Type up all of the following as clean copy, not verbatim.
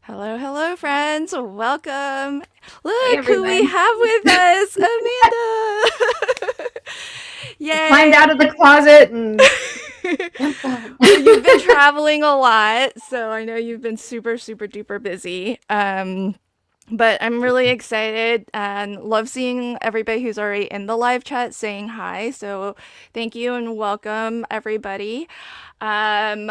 Hello, hello, friends. Welcome. Hey Look who we everyone. have with us, Amanda. I climbed Yay. out of the closet and jumped on. Well, you've been traveling a lot, so I know you've been super, super duper busy. But I'm really excited and love seeing everybody who's already in the live chat saying hi. So thank you and welcome, everybody. Um,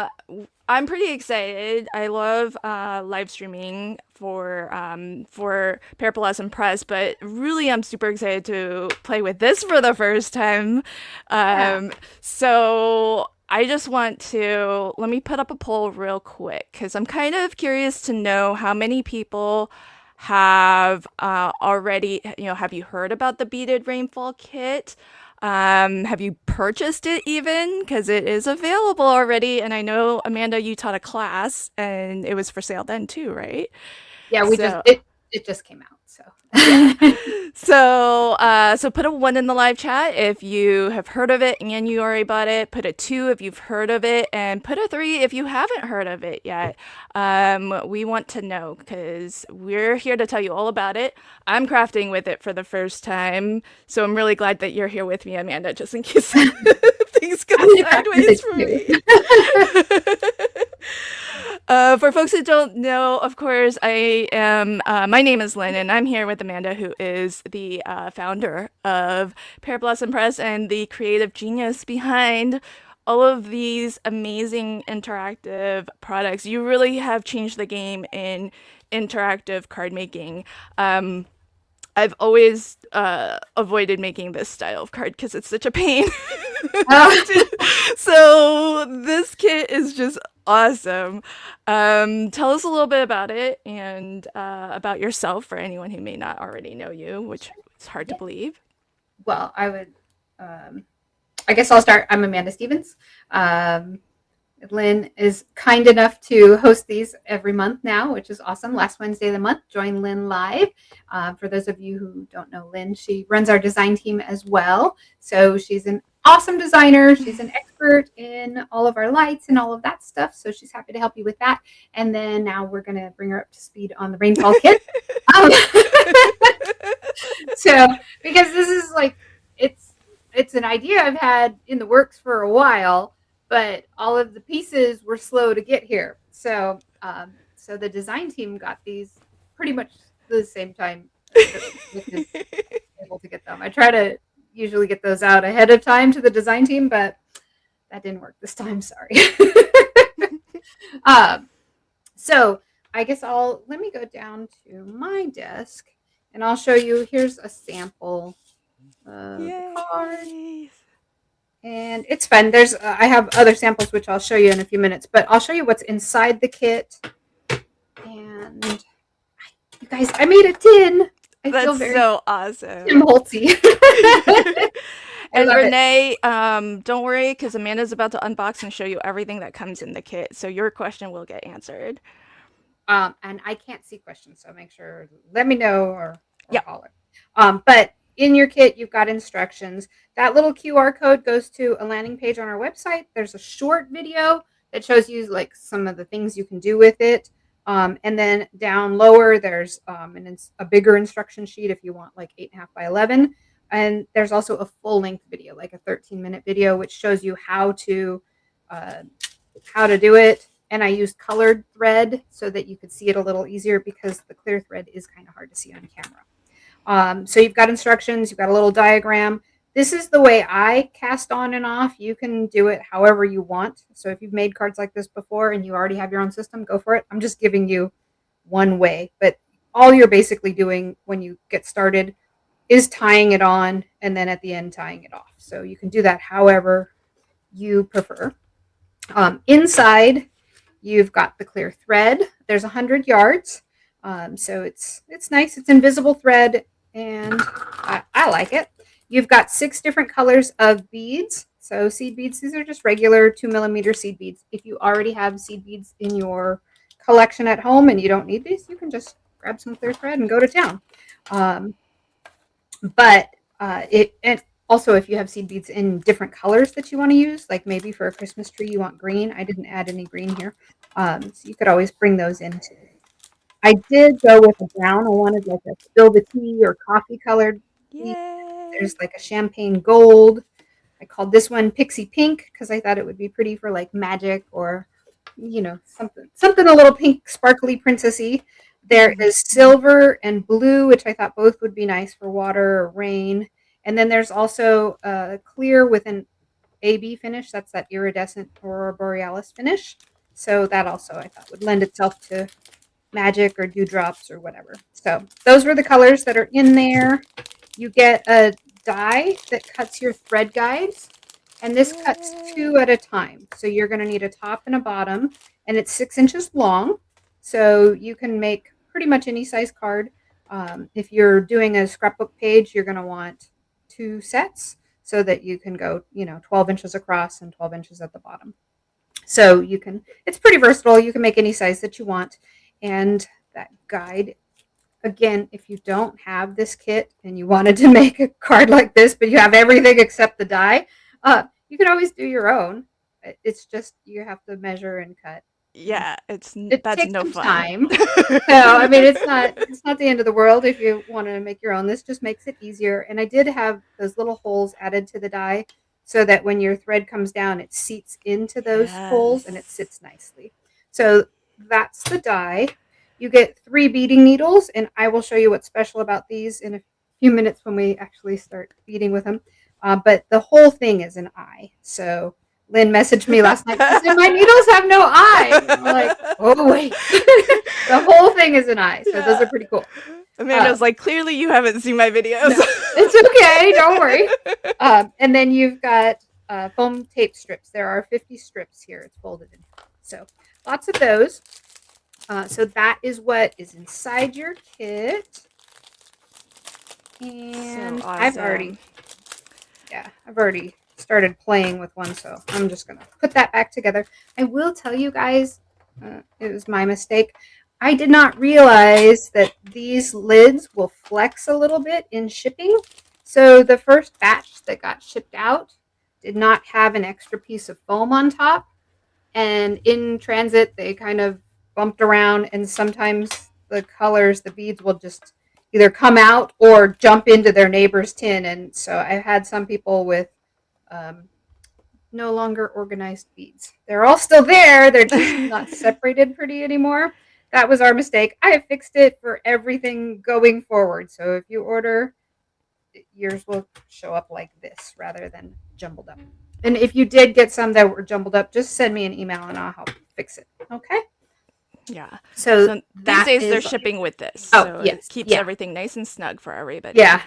I'm pretty excited. I love live streaming for Paraplus and Press, but really I'm super excited to play with this for the first time. Yeah. So I just want to let me put up a poll real quick because I'm kind of curious to know how many people have already, have you heard about the beaded rainfall kit? Have you purchased it even? Because it is available already. And I know, Amanda, you taught a class and it was for sale then too, right? Yeah, we just So, it just came out. So yeah. So put a one in the live chat if you have heard of it and you already bought it. Put a two if you've heard of it, and put a three if you haven't heard of it yet. We want to know because we're here to tell you all about it. I'm crafting with it for the first time, so I'm really glad that you're here with me, Amanda, just in case things go I'm gonna craft with sideways it for too. me. For folks who don't know, of course, I am. My name is Lynn, and I'm here with Amanda, who is the founder of Pear Blossom Press and the creative genius behind all of these amazing interactive products. You really have changed the game in interactive card making. I've always avoided making this style of card because it's such a pain. Oh, So this kit is just awesome. Tell us a little bit about it and about yourself for anyone who may not already know you, which is hard to yeah. believe. Well, I would. Um, I guess I'll start. I'm Amanda Stevens. Um, Lynn is kind enough to host these every month now, which is awesome. Last Wednesday of the month, join Lynn live. For those of you who don't know Lynn, she runs our design team as well. So she's an awesome designer. She's an expert in all of our lights and all of that stuff. So she's happy to help you with that. And then now we're going to bring her up to speed on the rainfall kit. Um, so because this is like it's it's an idea I've had in the works for a while, but all of the pieces were slow to get here. So the design team got these pretty much the same time that Nick is able to get them. I try to usually get those out ahead of time to the design team, but that didn't work this time. Sorry. um, so I guess I'll let me go down to my desk and I'll show you. Here's a sample of the card. Yay! And it's fun. There's I have other samples which I'll show you in a few minutes, but I'll show you what's inside the kit. And you guys, I made a tin. I feel That's very so Tim awesome. Holtzy. I And love it. Renee, don't worry because Amanda's about to unbox and show you everything that comes in the kit. So your question will get answered. And I can't see questions, so make sure let me know or Yeah. holler. But in your kit, you've got instructions. That little QR code goes to a landing page on our website. There's a short video that shows you like some of the things you can do with it. And then down lower, there's a bigger instruction sheet if you want like 8.5 by 11. And there's also a full length video, like a 13-minute video, which shows you uh, how to do it. And I used colored thread so that you could see it a little easier because the clear thread is kind of hard to see on camera. So you've got instructions, you've got a little diagram. This is the way I cast on and off. You can do it however you want. So if you've made cards like this before and you already have your own system, go for it. I'm just giving you one way, but all you're basically doing when you get started is tying it on and then at the end tying it off. So you can do that however you prefer. Inside, you've got the clear thread. There's 100 yards, so it's nice. It's invisible thread, and I like it. You've got 6 different colors of beads. So seed beads, these are just regular 2 millimeter seed beads. If you already have seed beads in your collection at home and you don't need these, you can just grab some clear thread and go to town. Um, but it and also if you have seed beads in different colors that you want to use, like maybe for a Christmas tree you want green. I didn't add any green here, so you could always bring those in too. I did go with a brown. I wanted like a spill the tea or coffee colored piece. There's Yay. like a champagne gold. I called this one Pixie Pink because I thought it would be pretty for like magic or, something a little pink, sparkly, princessy. There is silver and blue, which I thought both would be nice for water or rain. And then there's also clear with an AB finish. That's that iridescent aurora borealis finish. So that also I thought would lend itself to magic or dewdrops or whatever. So those were the colors that are in there. You get a die that cuts your thread guides, and this cuts Yay. 2 at a time. So you're going to need a top and a bottom, and it's 6 inches long. So you can make pretty much any size card. If you're doing a scrapbook page, you're going to want 2 sets so that you can go, 12 inches across and 12 inches at the bottom. So it's pretty versatile. You can make any size that you want. And that guide, again, if you don't have this kit and you wanted to make a card like this, but you have everything except the die, you can always do your own. It's just you have to measure and cut. And Yeah, it that's takes no some fun. time. So I mean, it's not the end of the world if you want to make your own. This just makes it easier. And I did have those little holes added to the die so that when your thread comes down, it seats into those holes and it Yes. sits nicely. So that's the die. You get 3 beading needles, and I will show you what's special about these in a few minutes when we actually start beading with them. But the whole thing is an eye. So Lynn messaged me last night. She said, "My needles have no eye." And I'm like, "Oh, wait." The whole thing is an eye. So those are Yeah. pretty cool. Amanda's Um, like, clearly you haven't seen my videos. no, it's okay. Don't worry. And then you've got foam tape strips. There are 50 strips here. It's folded in. So lots of those. So that is what is inside your kit. So And awesome. I've already started playing with one, so I'm just gonna put that back together. I will tell you guys, it was my mistake. I did not realize that these lids will flex a little bit in shipping. So the first batch that got shipped out did not have an extra piece of foam on top, and in transit they kind of bumped around, and sometimes the beads will just either come out or jump into their neighbor's tin. And so I've had some people with um, no longer organized beads. They're all still there, they're just not separated pretty anymore. That was our mistake. I have fixed it for everything going forward. So if you order, yours will show up like this rather than jumbled up. And if you did get some that were jumbled up, just send me an email and I'll help fix it. Okay. Yeah. So So these that days they're is. shipping with this. Oh, So it yes. keeps Yeah. everything nice and snug for everybody. Yeah.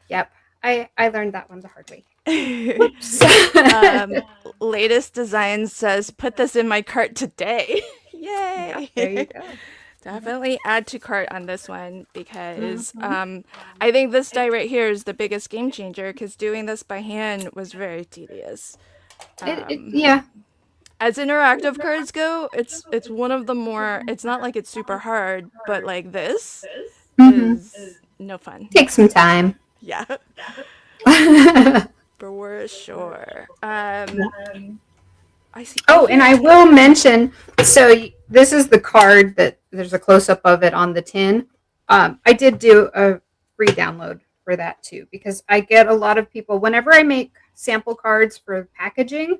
Yep. I learned that one the hard way. Whoops. um, latest design says, put this in my cart today. Yeah. Yay. There you go. Definitely add to cart on this one because Mm-hmm. I think this die right here is the biggest game changer because doing this by hand was very tedious. Um, Yeah. as interactive cards go, it's one of the more. It's not like it's super hard, but like this Mm-hmm. is no fun. Take some time. Yeah, for sure. I see. Oh, and I Yay! will mention, so this is the card that there's a close up of it on the tin. I did do a free download for that too, because I get a lot of people, whenever I make sample cards for packaging,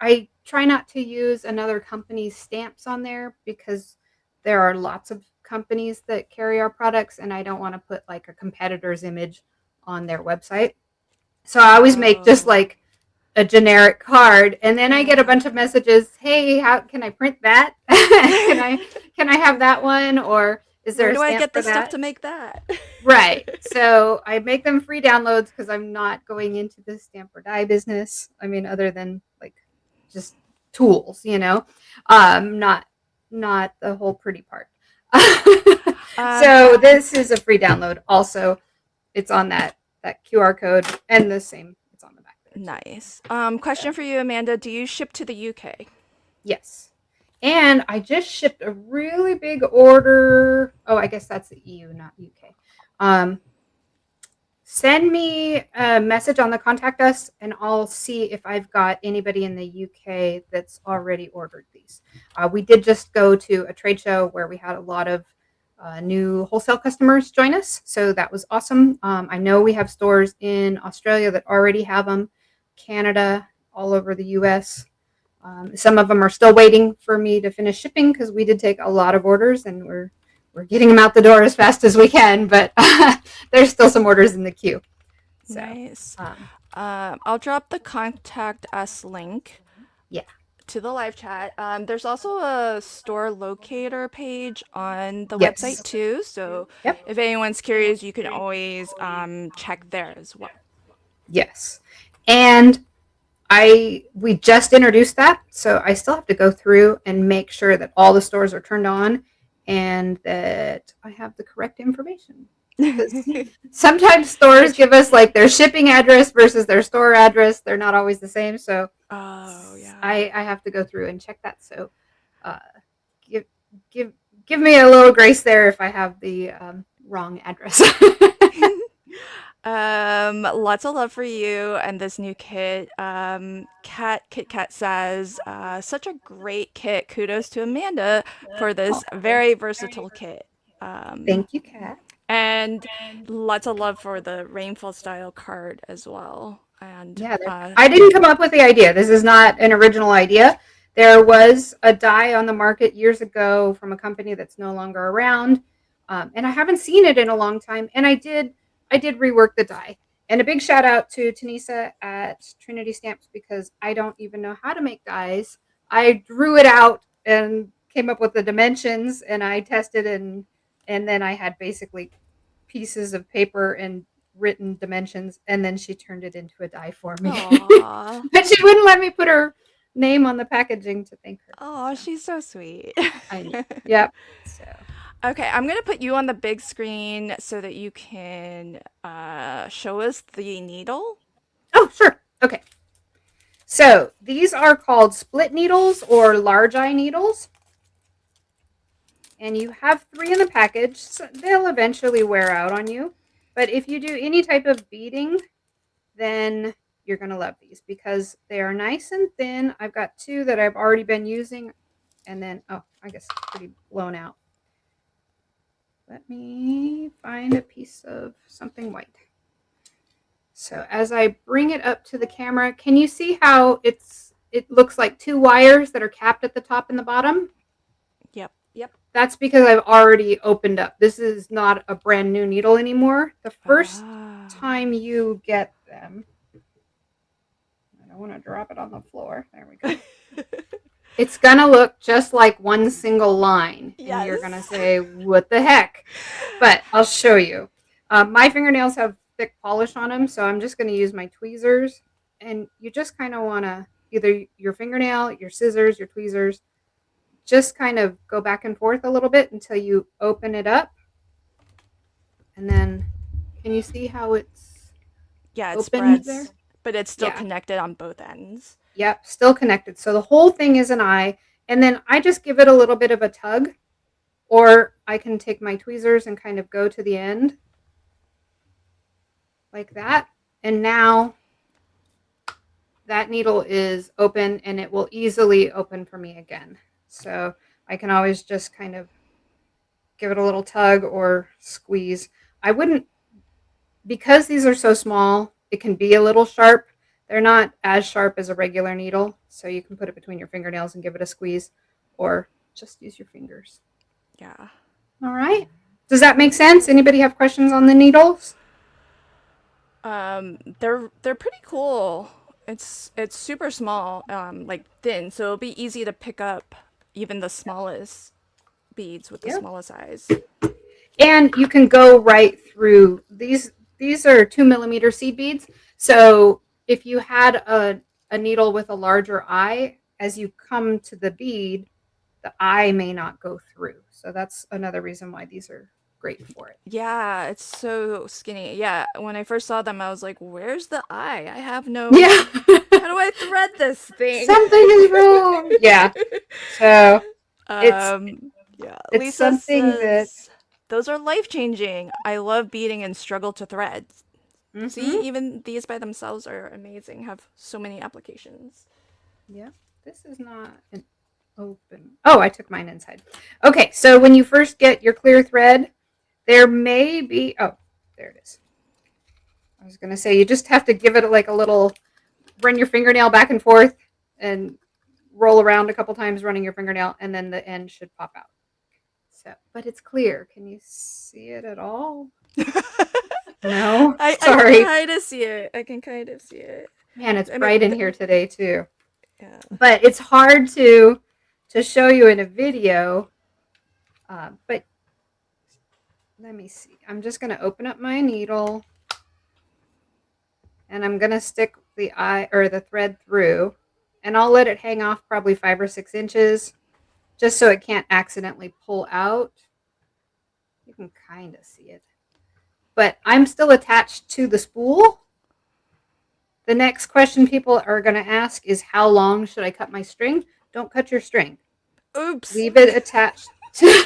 I try not to use another company's stamps on there because there are lots of companies that carry our products, and I don't want to put like a competitor's image on their website. So I always make just Oh, like a generic card, and then I get a yeah. bunch of messages, "Hey, how can I print that? Can I have that one, or is there Where a do I stamp get for the stuff that?" to make that? Right. So I make them free downloads because I'm not going into the stamp or die business. I mean, other than like just tools, not the whole pretty part. um, So this is a free download. Also, it's on that QR code, and the same. It's on the back there too. nice. Question for you, Amanda. Do you ship to the UK? Yes. And I just shipped a really big order. Oh, I guess that's the EU, not UK. Um, Send me a message on the contact us, and I'll see if I've got anybody in the UK that's already ordered these. We did just go to a trade show where we had a lot of new wholesale customers join us, so that was awesome. I know we have stores in Australia that already have them, Canada, all over the US. Some of them are still waiting for me to finish shipping because we did take a lot of orders, and we're getting them out the door as fast as we can. But there's still some orders in the queue. So, Nice. um, I'll drop the contact us link yeah, to the live chat. There's also a store locator page on the website yes, too. So yep, if anyone's curious, you can always check there as well. yes, and we just introduced that, so I still have to go through and make sure that all the stores are turned on and that I have the correct information. Because sometimes stores Which, give us like their shipping address versus their store address. They're not always the same. So oh yeah. I have to go through and check that. So uh, give give give me a little grace there if I have the wrong address. Lots of love for you and this new kit. Kit Kat says, such a great kit. Kudos to Amanda for Oh, this very versatile kit. Um, thank you, Kat. and lots of love for the rainfall style card as well. And Yeah, I didn't come up with the idea. This is not an original idea. There was a dye on the market years ago from a company that's no longer around, and I haven't seen it in a long time. And I did rework the dye. And a big shout out to Tanisa at Trinity Stamps because I don't even know how to make dyes. I drew it out and came up with the dimensions, and I tested and then I had basically pieces of paper and written dimensions, and then she turned it into a die for me. aw, But she wouldn't let me put her name on the packaging to thank her. aw, So she's so sweet. I know. Yep. So Okay, I'm gonna put you on the big screen so that you can show us the needle. oh sure. Okay. So these are called split needles or large eye needles. And you have 3 in the package. So they'll eventually wear out on you. But if you do any type of beading, then you're going to love these because they are nice and thin. I've got 2 that I've already been using. And then, oh, I guess it's pretty blown out. Let me find a piece of something white. So as I bring it up to the camera, can you see how it looks like 2 wires that are capped at the top and the bottom? Yep, yep. That's because I've already opened up. This is not a brand new needle anymore. The first Ah. time you get them, I don't want to drop it on the floor. There we go. It's going to look just like one single line. And you're going to Yes. say, what the heck? But I'll show you. My fingernails have thick polish on them, so I'm just going to use my tweezers. And you just kind of want to either your fingernail, your scissors, your tweezers, just kind of go back and forth a little bit until you open it up. And then, can you see how it's Yeah, it opened there? spreads, but it's still Yeah. connected on both ends. Yep, still connected. So the whole thing is an eye. And then I just give it a little bit of a tug, or I can take my tweezers and kind of go to the end like that. And now that needle is open and it will easily open for me again. So I can always just kind of give it a little tug or squeeze. I wouldn't, because these are so small, it can be a little sharp. They're not as sharp as a regular needle, so you can put it between your fingernails and give it a squeeze, or just use your fingers. Yeah. All right. Does that make sense? Anybody have questions on the needles? They're pretty cool. It's super small, like thin, so it'll be easy to pick up even the smallest beads with the Yep. smallest eyes. And you can go right through these. These are 2 millimeter seed beads. So if you had a needle with a larger eye, as you come to the bead, the eye may not go through. So that's another reason why these are great for it. Yeah, it's so skinny. Yeah, when I first saw them, I was like, "Where's the eye? I have no. Yeah. How do I thread this thing?" Something is wrong. Yeah. So it's Um, yeah. it's Lisa something that says those are life changing. I love beading and struggle to thread. See, Mm-hmm. even these by themselves are amazing, have so many applications. Yep. This is not an open. Oh, I took mine inside. Okay, so when you first get your clear thread, there may be. Oh, there it is. I was going to say you just have to give it like a little, run your fingernail back and forth and roll around a couple times running your fingernail, and then the end should pop out. So, but it's clear. Can you see it at all? No? I can Sorry. kind of see it. I can kind of see it. Man, it's I mean, bright in here today too. yeah. But it's hard to show you in a video. But let me see. I'm just going to open up my needle and I'm going to stick the eye or the thread through, and I'll let it hang off probably 5 or 6 inches just so it can't accidentally pull out. You can kind of see it. But I'm still attached to the spool. The next question people are going to ask is, how long should I cut my string? Don't cut your string. Oops. Leave it attached to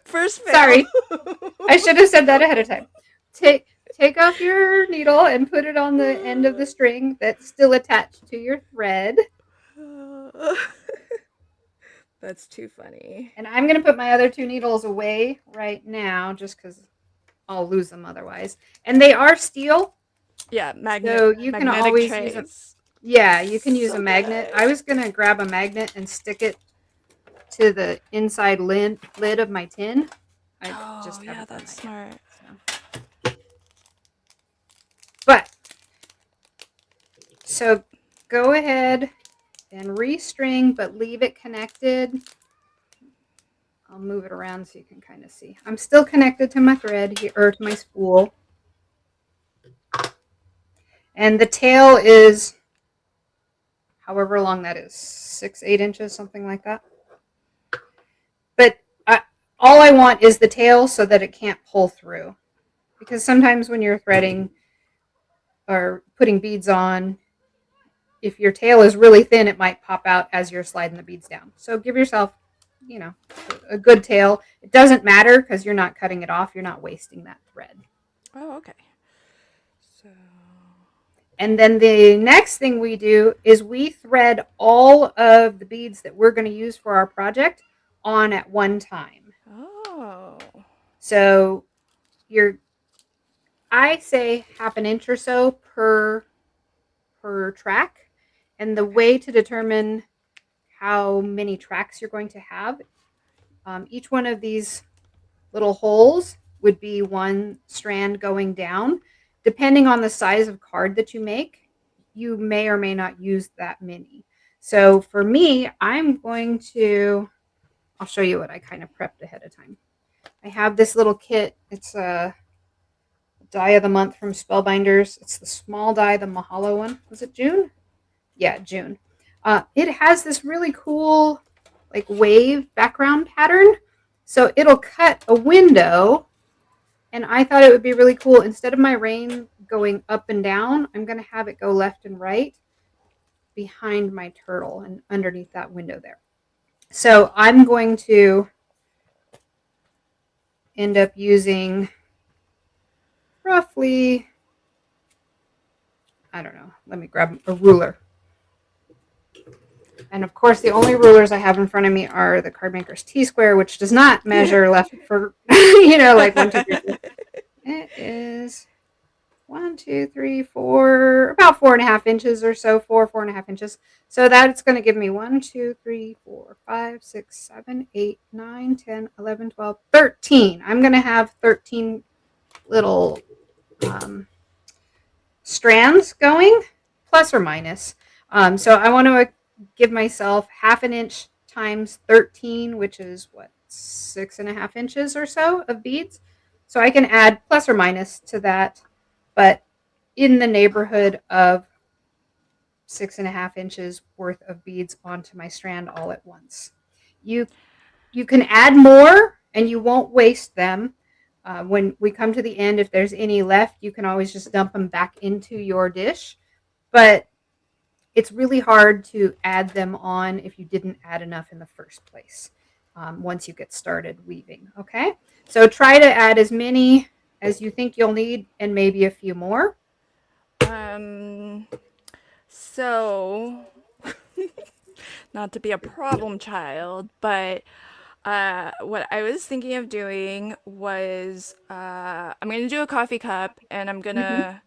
First fail. Sorry. I should have said that ahead of time. Take off your needle and put it on the end of the string that's still attached to your thread. That's too funny. And I'm going to put my other 2 needles away right now just because I'll lose them otherwise. And they are steel. Yeah, So you can magnetic always use them. trays. Yeah, you can use So a magnet. good. I was going to grab a magnet and stick it to the inside lid of my tin. I just Yeah, haven't done that's that yet. smart. So. But, so go ahead and restring, but leave it connected. I'll move it around so you can kind of see. I'm still connected to my thread here, or to my spool. And the tail is however long that is, 6, 8 inches, something like that. But all I want is the tail so that it can't pull through. Because sometimes when you're threading or putting beads on, if your tail is really thin, it might pop out as you're sliding the beads down. So give yourself, a good tail. It doesn't matter because you're not cutting it off. You're not wasting that thread. Oh, okay. So. And then the next thing we do is we thread all of the beads that we're going to use for our project on at one time. Oh. So I say half an inch or so per track. And the way to determine how many tracks you're going to have, each one of these little holes would be one strand going down. Depending on the size of card that you make, you may or may not use that many. So for me, I'll show you what I kind of prepped ahead of time. I have this little kit. It's a die of the month from Spellbinders. It's the small die, the Mahalo one. Was it June? Yeah, June. It has this really cool like wave background pattern. So it'll cut a window, and I thought it would be really cool. Instead of my rain going up and down, I'm going to have it go left and right behind my turtle and underneath that window there. So I'm going to end up using roughly, I don't know, let me grab a ruler. And of course, the only rulers I have in front of me are the Cardmaker's T-square, which does not measure left for, like 1, 2, 3, 4. It is 1, 2, 3, 4, about 4.5 inches or so, 4.5 inches. So that's going to give me 1, 2, 3, 4, 5, 6, 7, 8, 9, 10, 11, 12, 13. I'm going to have 13 little strands going, plus or minus. So I want to give myself half an inch times 13, which is 6.5 inches or so of beads. So I can add plus or minus to that, but in the neighborhood of 6.5 inches worth of beads onto my strand all at once. You can add more and you won't waste them. When we come to the end, if there's any left, you can always just dump them back into your dish. But it's really hard to add them on if you didn't add enough in the first place. once you get started weaving. Okay, so try to add as many as you think you'll need and maybe a few more. Um, so not to be a problem child, but what I was thinking of doing was I'm gonna do a coffee cup and Mm-hmm.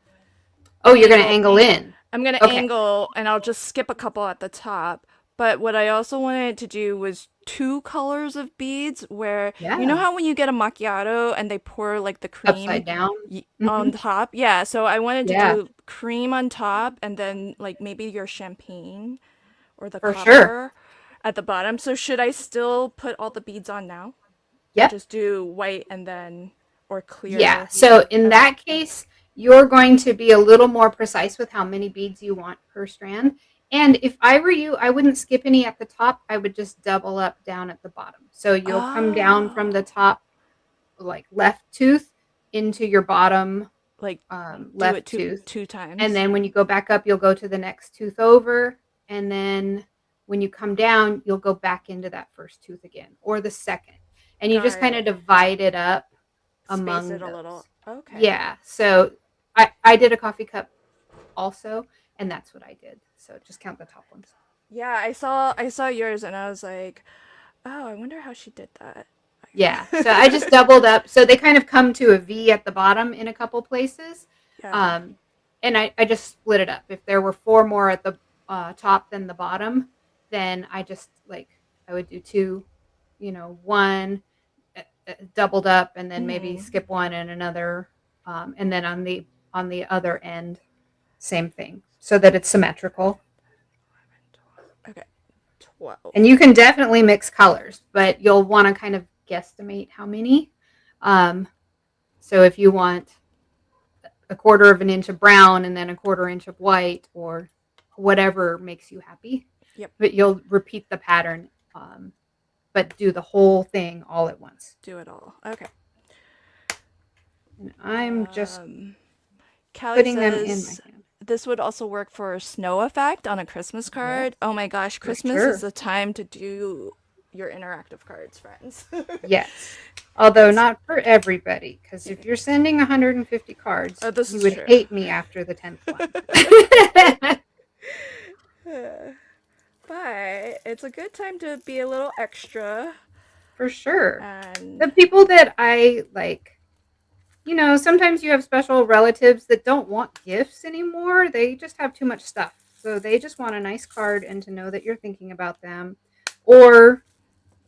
Oh, you're going to angle angle in. I'm gonna Okay. angle and I'll just skip a couple at the top. But what I also wanted to do was two colors of beads where you know Yeah. how when you get a macchiato and they pour like the cream Upside down. on Hmm. top? Yeah, so I wanted to Yeah, do cream on top and then like maybe your champagne or the for sure. copper at the bottom. So should I still put all the beads on now? Or Yep. just do white and then or Yeah. clear? So in Okay. that case, you're going to be a little more precise with how many beads you want per strand. And if I were you, I wouldn't skip any at the top. I would just double up down at the bottom. So you'll come down from the Oh, top, like left tooth, into your bottom like do it left tooth. two And times. then when you go back up, you'll go to the next tooth over. And then when you come down, you'll go back into that first tooth again or the second. And you Got just kind it. of divide it up Space among it a little. those. Okay. Yeah. So I did a coffee cup also, and that's what I did. So just count the top ones. Yeah, I saw yours and I was like, "Oh, I wonder how she did that." Yeah. So I just doubled up. So they kind of come to a V at the bottom in a couple places. Yeah. Um, and I just split it up. If there were four more at the top than the bottom, then I just like, I would do two, one doubled up and then maybe Mhm. skip one and another. And then on the other end, same thing so that it's symmetrical. Okay. 12. And you can definitely mix colors, but you'll want to kind of guesstimate how many. Um, so if you want a quarter of an inch of brown and then a quarter inch of white or whatever makes you happy, Yep. but you'll repeat the pattern, but do the whole thing all at once. Do it all. Okay. And I'm just Um Callie putting them in my says hand. this would also work for snow effect on a Christmas Yes, card. Oh my gosh, for Christmas is sure. the time to do your interactive cards, friends. Yes. Although Cuz not for everybody, because if you're sending 150 cards, oh, this you is would true. hate me after the 10th one. But it's a good time to be a little extra For sure. and The people that I like, sometimes you have special relatives that don't want gifts anymore. They just have too much stuff. So they just want a nice card and to know that you're thinking about them. Or,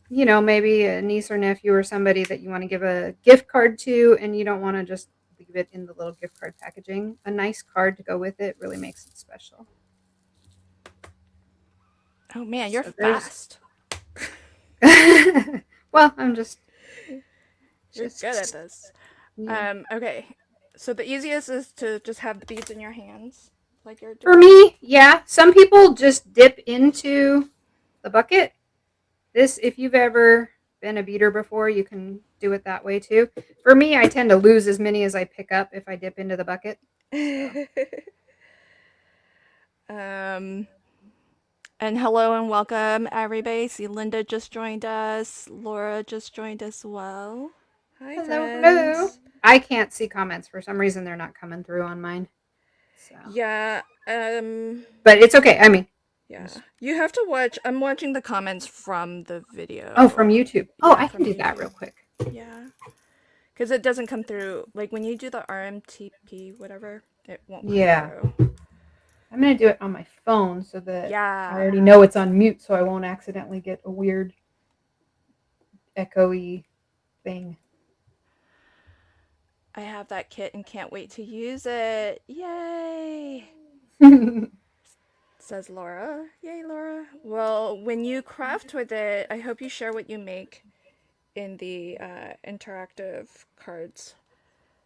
maybe a niece or nephew or somebody that you want to give a gift card to and you don't want to just leave it in the little gift card packaging. A nice card to go with it really makes it special. oh man, you're So there's fast. well, I'm just You're good at just this. yeah. Okay. So the easiest is to just have the beads in your hands, like you're For doing. me, yeah, some people just dip into the bucket. This, if you've ever been a beater before, you can do it that way too. For me, I tend to lose as many as I pick up if I dip into the bucket. So, um, and hello and welcome everybody. See, Linda just joined us. Laura just joined us as well. Hi, hello, hello. friends. I can't see comments for some reason. They're not coming through on mine. So, Yeah. but it's okay. I mean, Yeah. You have to watch. I'm watching the comments from the oh, from video. YouTube. Oh, Yeah, I can from do that real YouTube. quick. Yeah. Because it doesn't come through. Like when you do the RMTP, whatever, it won't come Yeah, through. I'm gonna do it on my phone so that I Yeah. already know it's on mute, so I won't accidentally get a weird echoey thing. I have that kit and can't wait to use it. Yay! Says Laura. Yay, Laura. Well, when you craft with it, I hope you share what you make in the interactive cards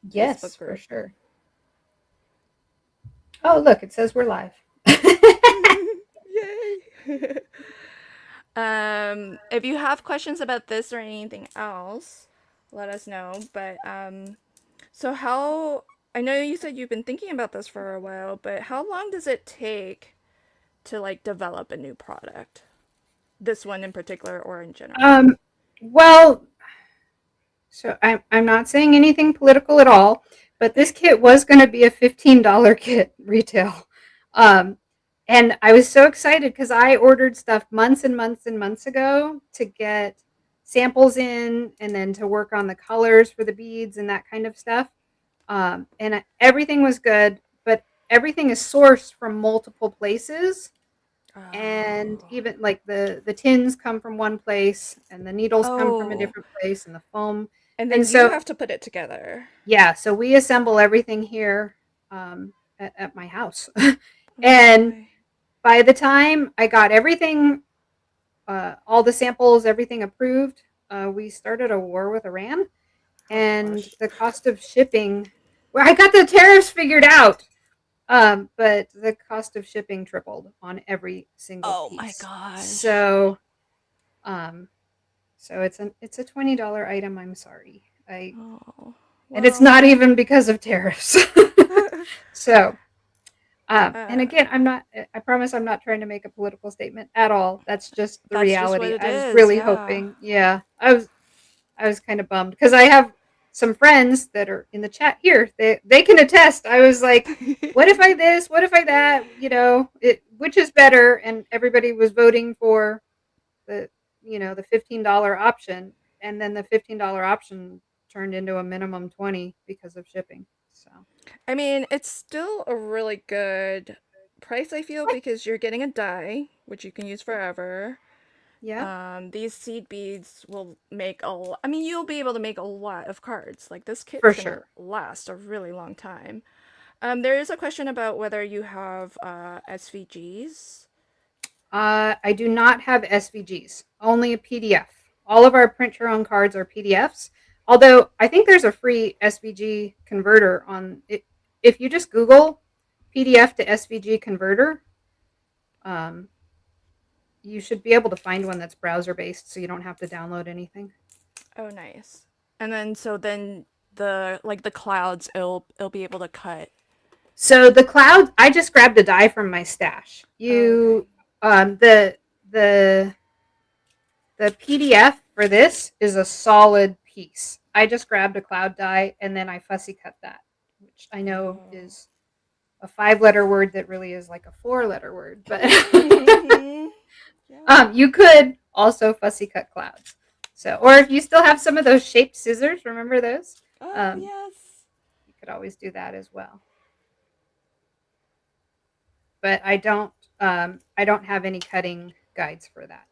Facebook Yes, for group. sure. Oh, look, it says we're live. Yay! If you have questions about this or anything else, let us know. But so how? I know you said you've been thinking about this for a while, but how long does it take to like develop a new product? This one in particular, or in general? Well, so I'm not saying anything political at all, but this kit was going to be a $15 kit retail. Um, and I was so excited because I ordered stuff months and months and months ago to get samples in and then to work on the colors for the beads and that kind of stuff. And everything was good, but everything is sourced from multiple places. And Oh. even like the tins come from one place and the needles come from a Oh. different place and the foam. And And then you so have to put it together. yeah, so we assemble everything here at my house. Oh And my. by the time I got everything, all the samples, everything approved, we started a war with Iran. Oh And gosh. the cost of shipping, well, I got the tariffs figured out, but the cost of shipping tripled on every single Oh my piece. gosh. Um, so it's a $20 item. I'm sorry, Oh. and it's Well. not even because of tariffs. So, and uh again, I'm not. I promise I'm not trying to make a political statement at all. That's just the that's just what reality. it I was is. really Yeah. hoping. Yeah, I was kind of bummed because I have some friends that are in the chat here. They can attest. I was like, what if I this? What if I that? Which is better? And everybody was voting for the the $15 option, and then the $15 option turned into a minimum 20 because of shipping. So I mean, it's still a really good price, I feel, because you're getting a die, which you can use forever. yeah, These seed beads will make I mean, you'll be able to make a lot of cards. Like, this for kit's gonna sure. last a really long time. There is a question about whether you have SVGs. I do not have SVGs, only a PDF. All of our print your own cards are PDFs. Although I think there's a free SVG converter on it. If you just Google PDF to SVG converter, um, you should be able to find one that's browser based so you don't have to download anything. Oh, nice. And then, so then the clouds, it'll be able to cut. So the cloud, I just grabbed a die from my stash. Oh, okay. You, the the the PDF for this is a solid piece. I just grabbed a cloud die and then I fussy cut that, which I know Oh. is a 5 letter word that really is like a 4 letter word, but Yeah. you could also fussy cut clouds. So, or if you still have some of those shaped scissors, remember those? Oh, Um, yes. you could always do that as well. But I don't have any cutting guides for that.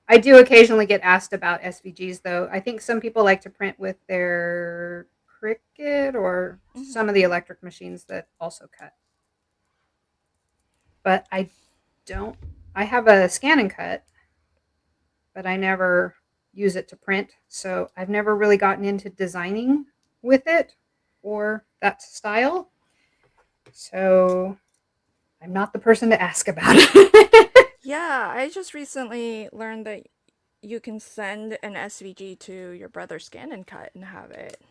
I do occasionally get asked about SVGs though. I think some people like to print with their Cricut or some of the Hmm. electric machines that also cut. But I don't I have a scan and cut, but I never use it to print. So I've never really gotten into designing with it or that style. So I'm not the person to ask about it. Yeah, I just recently learned that you can send an SVG to your brother's scan and cut and have it.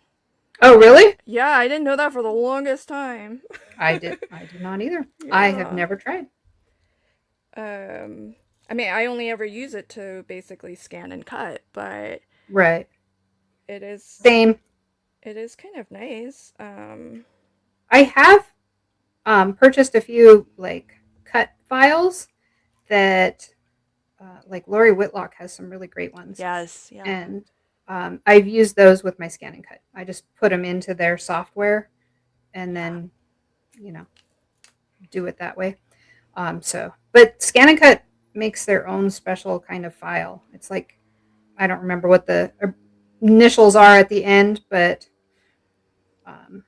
Oh, really? Yeah, I didn't know that for the longest time. I did not either. I have Yeah. never tried. Um, I mean, I only ever use it to basically scan and cut, but Right. it is Same. it is kind of nice. I have purchased a few like cut files that like Lori Whitlock has some really great ones, Yes, yeah. and I've used those with my scan and cut. I just put them into their software and Yeah. then you know do it that way. But scan and cut makes their own special kind of file. It's like I don't remember what the initials are at the end, but um,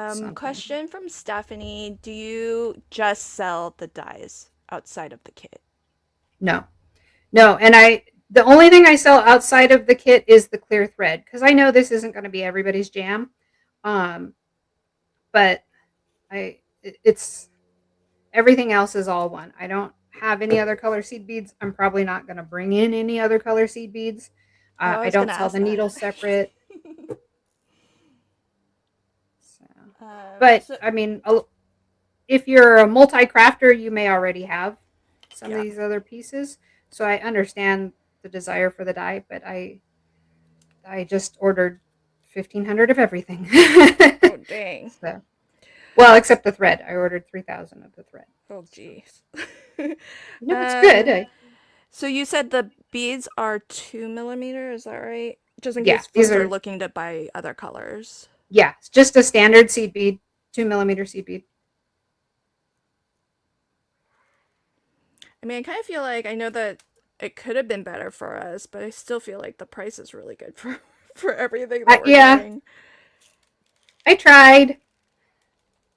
something. Question from Stephanie: do you just sell the dies outside of the kit? No, no, and the only thing I sell outside of the kit is the clear thread because I know this isn't going to be everybody's jam. Um, but it's everything else is all one. I don't have any other color seed beads. I'm probably not going to bring in any other color seed beads. Oh, I I was gonna don't sell ask the that. needles separate. So, but So I mean, if you're a multi crafter, you may already have some of Yeah. these other pieces. So I understand the desire for the dye, but I just ordered 1,500 of everything. Oh, dang. So, well, except the thread. I ordered 3,000 of the thread. Oh, So, jeez. no, it's good. um, so you said the beads are 2 millimeter, is that right? Just in Yeah, case these folks are are, looking to buy other colors. yeah, it's just a standard seed bead, 2 millimeter seed bead. I mean, I kind of feel like I know that it could have been better for us, but I still feel like the price is really good for for everything that we're Yeah, getting. I tried.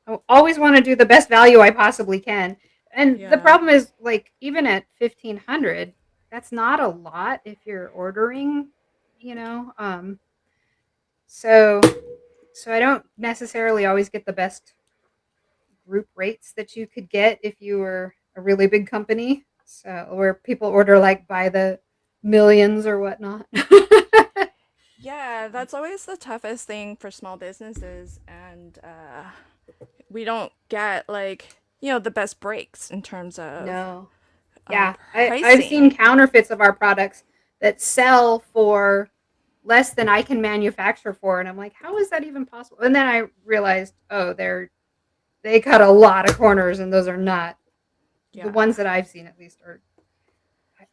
I always want to do the best value I possibly can. And the Yeah. problem is, like, even at 1,500, that's not a lot if you're ordering, you know. So so I don't necessarily always get the best group rates that you could get if you were a really big company. So where people order like by the millions or whatnot. Yeah, that's always the toughest thing for small businesses, and we don't get like the best breaks in terms of No. Yeah, I've seen pricing. counterfeits of our products that sell for less than I can manufacture for, and I'm like, how is that even possible? And then I realized, oh, they cut a lot of corners, and those are not the Yeah. ones that I've seen at least are.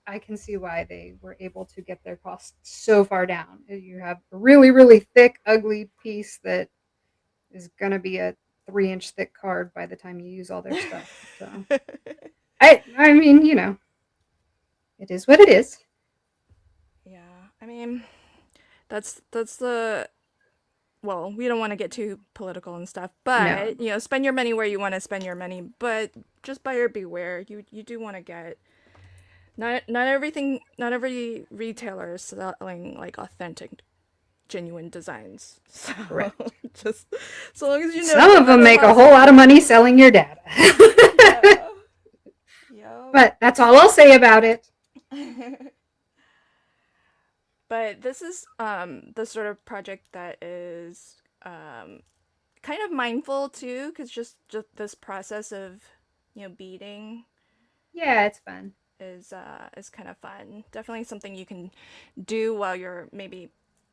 I can see why they were able to get their costs so far down. You have a really, really thick, ugly piece that is going to be a 3 inch thick card by the time you use all their stuff. So I mean, it is what it is. Yeah. I mean, that's the well, we don't want to get too political and stuff, No, but spend your money where you want to spend your money, but just buyer beware. You do want to get not every retailer is selling like authentic genuine designs. So correct. just so long as you know Some that of them that's make a whole lot of possible. money selling your data. Yeah. Yep. But that's all I'll say about it. But this is the sort of project that is kind of mindful too, because just this process of beading Yeah, it's fun. is kind of fun. Definitely something you can do while you're maybe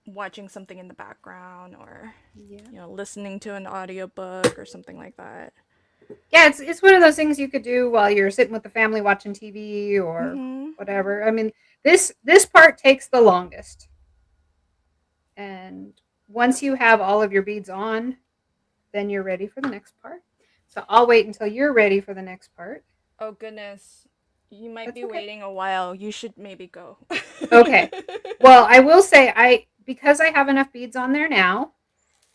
watching something in the background, or Yeah. listening to an audiobook or something like that. Yeah, it's one of those things you could do while you're sitting with the family watching TV or Mm-hmm. whatever. I mean, this part takes the longest. And once you have all of your beads on, then you're ready for the next part. So I'll wait until you're ready for the next part. Oh goodness, you might That's be okay. waiting a while. You should maybe go. Okay. Well, I will say because I have enough beads on there now,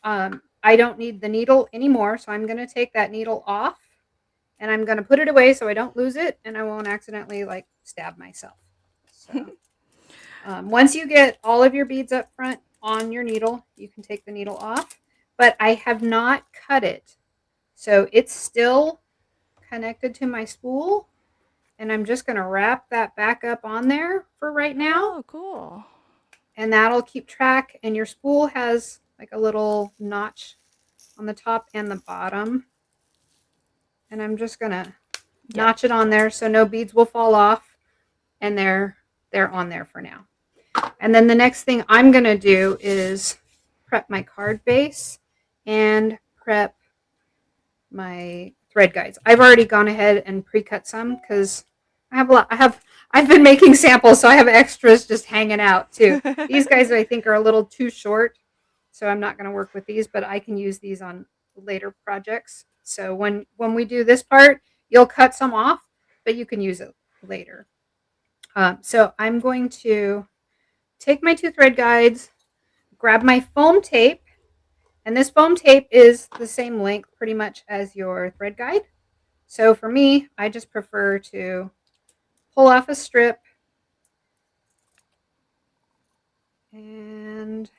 I don't need the needle anymore, so I'm going to take that needle off and I'm going to put it away so I don't lose it and I won't accidentally like stab myself. So, once you get all of your beads up front on your needle, you can take the needle off, but I have not cut it. So it's still connected to my spool, and I'm just going to wrap that back up on there for right now, Oh, cool. and that'll keep track. And your spool has like a little notch on the top and the bottom, and I'm just going to Yep. notch it on there so no beads will fall off, and they're on there for now. And then the next thing I'm going to do is prep my card base and prep my thread guides. I've already gone ahead and pre-cut some because I have a lot. I've been making samples, so I have extras just hanging out too. These guys I think are a little too short, so I'm not going to work with these, but I can use these on later projects. So when we do this part, you'll cut some off, but you can use it later. So I'm going to take my two thread guides, grab my foam tape, and this foam tape is the same length pretty much as your thread guide. So for me, I just prefer to pull off a strip and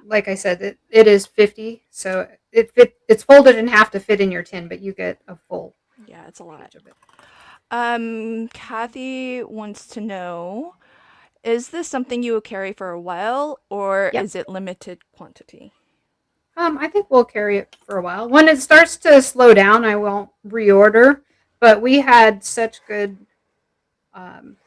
like I said, it is 50, so it's folded in half to fit in your tin, but you get a full Yeah, it's a lot. page of it. Kathy wants to know, is this something you will carry for a while, or Yep. is it limited quantity? I think we'll carry it for a while. When it starts to slow down, I won't reorder, But we had such good, um,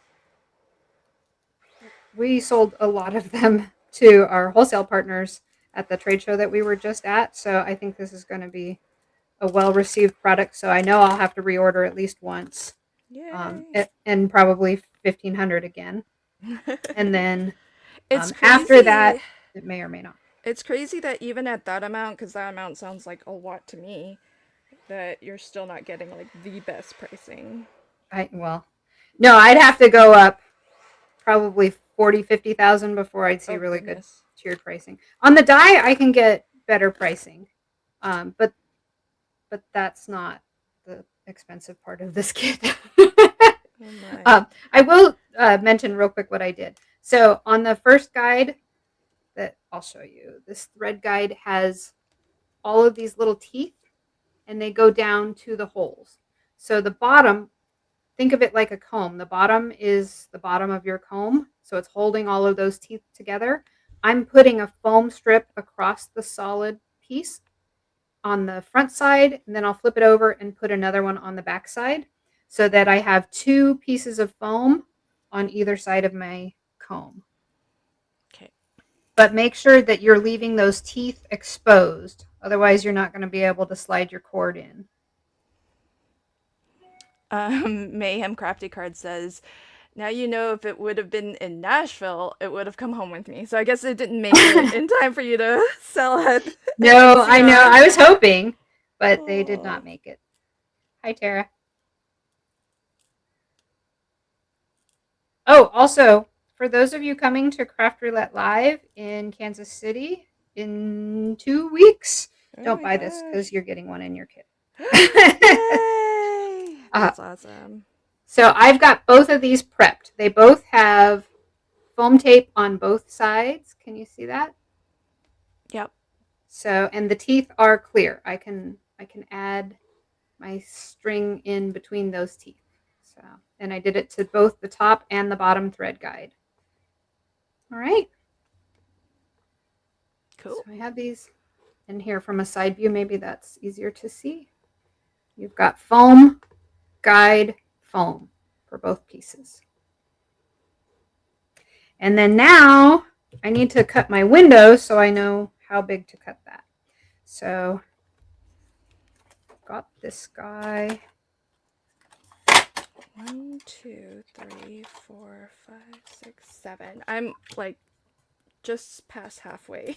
we sold a lot of them to our wholesale partners at the trade show that we were just at. So I think this is going to be a well received product. So I know I'll have to reorder at least once, Yay. and probably 1,500 again. And then It's after that, crazy. it may or may not. It's crazy that even at that amount, because that amount sounds like a lot to me, that you're still not getting like the best pricing. Well, no, I'd have to go up probably 40, 50,000 before I'd see Oh really good goodness. tiered pricing. On the die, I can get better pricing, but that's not the expensive part of this kit. Oh my. I will mention real quick what I did. So on the first guide that I'll show you, this thread guide has all of these little teeth, and they go down to the holes. So the bottom, think of it like a comb. The bottom is the bottom of your comb, so it's holding all of those teeth together. I'm putting a foam strip across the solid piece on the front side, and then I'll flip it over and put another one on the back side so that I have two pieces of foam on either side of my comb. Okay. But make sure that you're leaving those teeth exposed. Otherwise, you're not going to be able to slide your cord in. Mayhem Crafty Card says, now you know if it would have been in Nashville, it would have come home with me. So I guess it didn't make it in time for you to sell at No, I know. NCR. I was hoping, but they did Oh. not make it. Hi, Tara. Oh, also, for those of you coming to Craft Roulette Live in Kansas City in 2 weeks, Oh don't my buy this gosh. because you're getting one in your kit. Yay! uh, That's awesome. so I've got both of these prepped. They both have foam tape on both sides. Can you see that? Yep. So, and the teeth are clear. I can add my string in between those teeth. So, and I did it to both the top and the bottom thread guide. All right. So Cool. I have these in here from a side view. Maybe that's easier to see. You've got foam, guide, foam for both pieces. And then now I need to cut my window so I know how big to cut that. So got this guy. 1, 2, 3, 4, 5, 6, 7. I'm like just past halfway.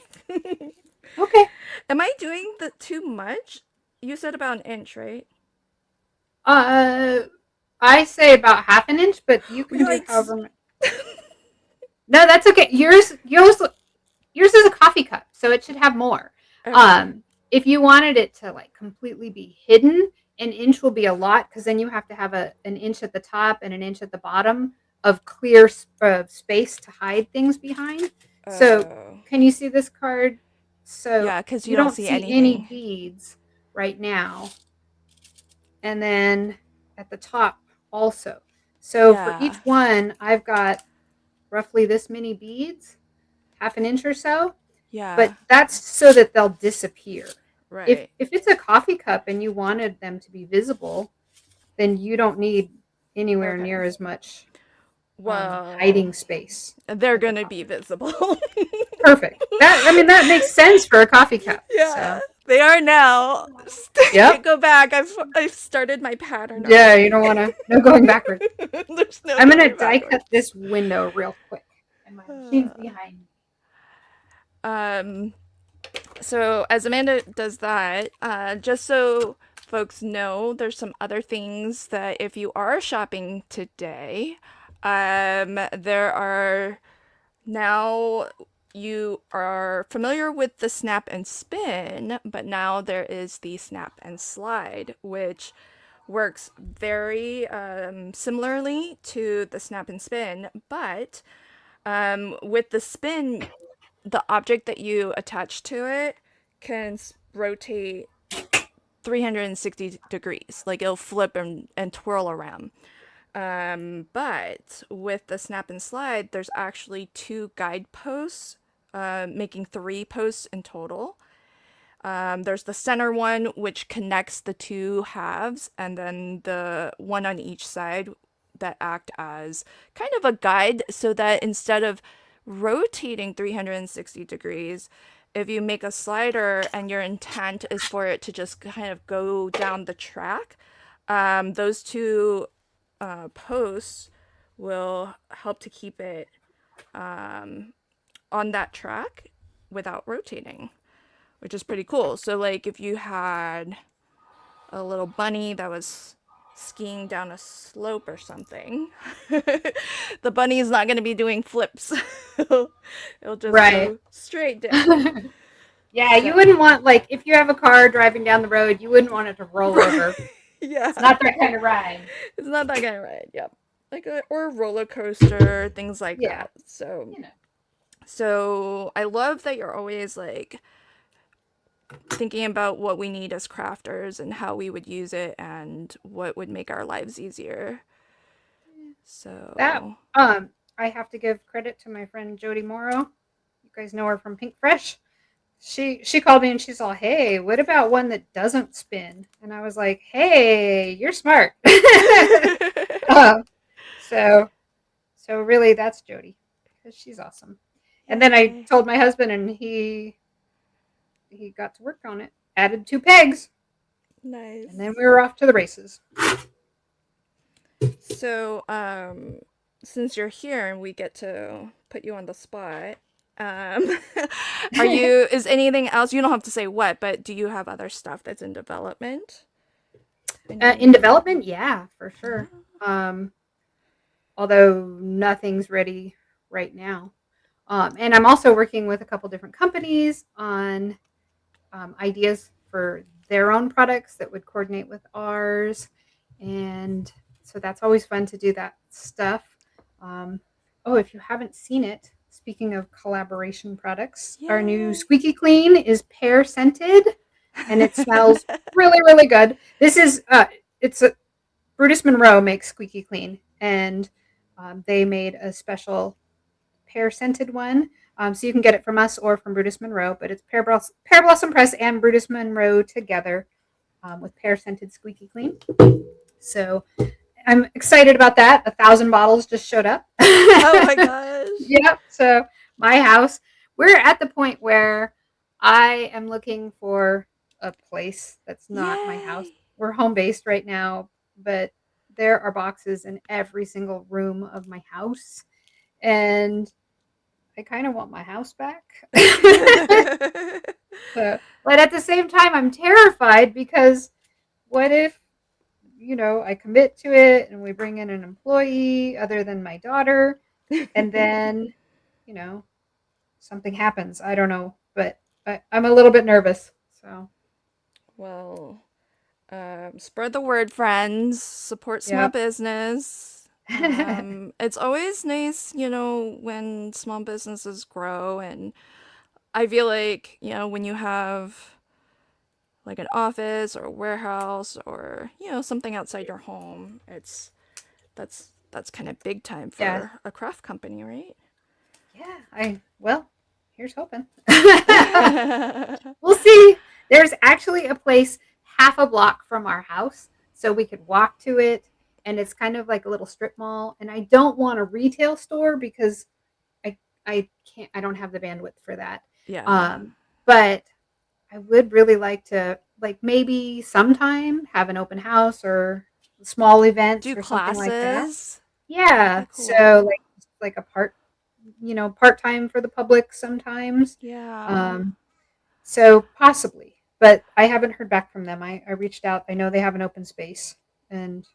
Okay. Am I doing the too much? You said about an inch, right? Uh, I say about half an inch, but you can do Yikes. however much. No, that's okay. Yours is a coffee cup, so it should have more. Okay. If you wanted it to like completely be hidden, an inch will be a lot because then you have to have an inch at the top and an inch at the bottom of clear space to hide things behind. So, Oh. can you see this card? So Yeah, because you you don't don't see see any anything. beads right now, and then at the top also. So for each Yeah. one, I've got roughly this many beads, half an inch or so, Yeah. but that's so that they'll disappear. If Right. if it's a coffee cup and you wanted them to be visible, then you don't need anywhere Okay. near as much Well, hiding space they're at the gonna top. be visible. Perfect. That makes sense for a coffee cup. Yeah, So, they are now. yep. Can't go back. I've started my pattern Yeah, you already. don't want to no going backwards. There's no I'm going to going die cut backwards. this window real quick. And my machine's behind me. Um, so as Amanda does that, just so folks know, there's some other things that if you are shopping today, there are now you are familiar with the snap and spin, but now there is the snap and slide, which works very similarly to the snap and spin, but with the spin, the object that you attach to it can rotate 360 degrees. Like it'll flip and twirl around. But with the snap and slide, there's actually two guideposts, making three posts in total. There's the center one, which connects the two halves, and then the one on each side that act as kind of a guide so that instead of rotating 360 degrees, if you make a slider and your intent is for it to just kind of go down the track, those two posts will help to keep it on that track without rotating, which is pretty cool. So, like, if you had a little bunny that was skiing down a slope or something, the bunny is not going to be doing flips. It'll just Right. go straight down. Yeah, you So, wouldn't want, like, if you have a car driving down the road, you wouldn't want it to roll right. over. Yeah. It's not that kind of ride. It's not that kind of ride. Yep. Like a, or a roller coaster, things like Yeah, that. So, you know. so I love that you're always like thinking about what we need as crafters and how we would use it and what would make our lives easier. That So, I have to give credit to my friend Jody Morrow. You guys know her from Pink Fresh. She called me and she's all, "Hey, what about one that doesn't spin?" And I was like, "Hey, you're smart." um, so so really, that's Jody because she's awesome. And then I yay. told my husband, and he got to work on it. Added 2 pegs, and then Nice. we were off to the races. So, since you're here and we get to put you on the spot, um, is anything else? You don't have to say what, but do you have other stuff that's in development? I know In you. development, yeah, for sure. Um, Although nothing's ready right now. And I'm also working with a couple different companies on ideas for their own products that would coordinate with ours. And so that's always fun to do that stuff. Um, oh, if you haven't seen it, speaking of collaboration products, our new Yay. squeaky clean is pear scented and it smells really, really good. This is, it's a Brutus Monroe makes squeaky clean, and they made a special pear scented one. So you can get it from us or from Brutus Monroe, but it's Pear Blossom Press and Brutus Monroe together with pear scented squeaky clean. So I'm excited about that. 1,000 bottles just showed up. Oh my gosh. Yep. So my house, we're at the point where I am looking for a place that's not my house. Yay. We're home based right now, but there are boxes in every single room of my house. And I kind of want my house back. So, but at the same time, I'm terrified because what if, I commit to it and we bring in an employee other than my daughter, and then, you know, something happens. I don't know, but I'm a little bit nervous. So, Well, spread the word, friends. Support small yep. business. It's always nice, when small businesses grow. And I feel like, when you have like an office or a warehouse or, something outside your home, that's kind of big time Yeah. for a craft company, right? Yeah. Well, here's hoping. We'll see. There's actually a place half a block from our house, so we could walk to it. And it's kind of like a little strip mall. And I don't want a retail store because I I can't. I don't have the bandwidth for that. Yeah. Um, but I would really like to, like, maybe sometime have an open house or small events Do or something like that. classes. That'd Yeah. be So cool. like a part time for the public sometimes. Yeah. Um, so possibly, but I haven't heard back from them. I reached out. I know they have an open space, and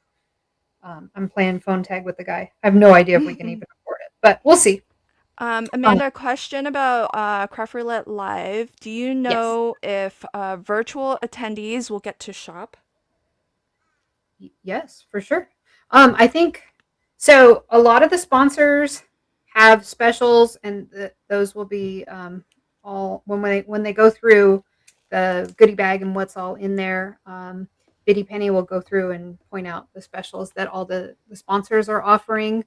I'm playing phone tag with the guy. I have no idea if we can even afford it, but we'll see. Um, Amanda, question about Craft Roulette Live. Do you yes, know if virtual attendees will get to shop? yes, for sure. I think so. A lot of the sponsors have specials, and those will be all when they go through the goodie bag and what's all in there. Biddy Penny will go through and point out the specials that all the sponsors are offering.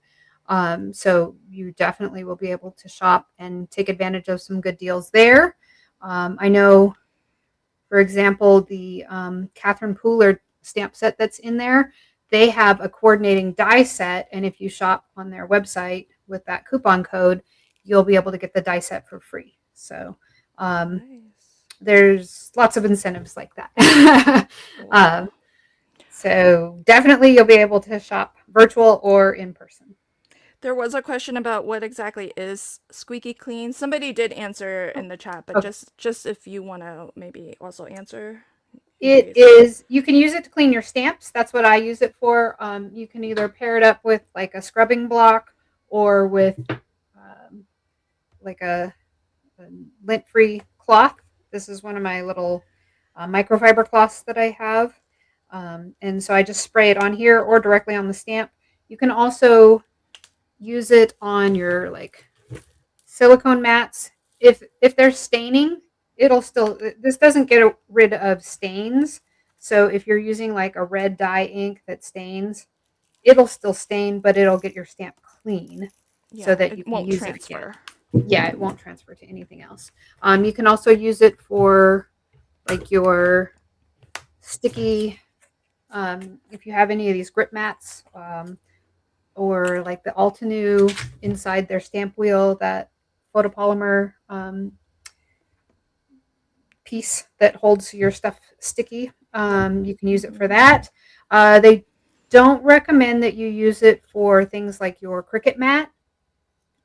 So you definitely will be able to shop and take advantage of some good deals there. I know For example, the Catherine Pooler stamp set that's in there, they have a coordinating die set, and if you shop on their website with that coupon code, you'll be able to get the die set for free. So um, Nice. there's lots of incentives like that. Cool. um, so definitely you'll be able to shop virtual or in person. There was a question about what exactly is squeaky clean. Somebody did answer in the chat, but Okay. just if you want to maybe also answer in It case. is, you can use it to clean your stamps. That's what I use it for. You can either pair it up with like a scrubbing block or with like a lint free cloth. This is one of my little microfiber cloths that I have. And so I just spray it on here or directly on the stamp. You can also use it on your like silicone mats. If they're staining, it'll still, this doesn't get rid of stains. So if you're using like a red dye ink that stains, it'll still stain, but it'll get your stamp clean so Yeah, that it you can won't use it again. transfer. Yeah, it won't transfer to anything else. You can also use it for like your sticky, if you have any of these grip mats, or like the Altenew inside their stamp wheel, that photopolymer piece that holds your stuff sticky. Yep. You can use it for that. They don't recommend that you use it for things like your Cricut mat.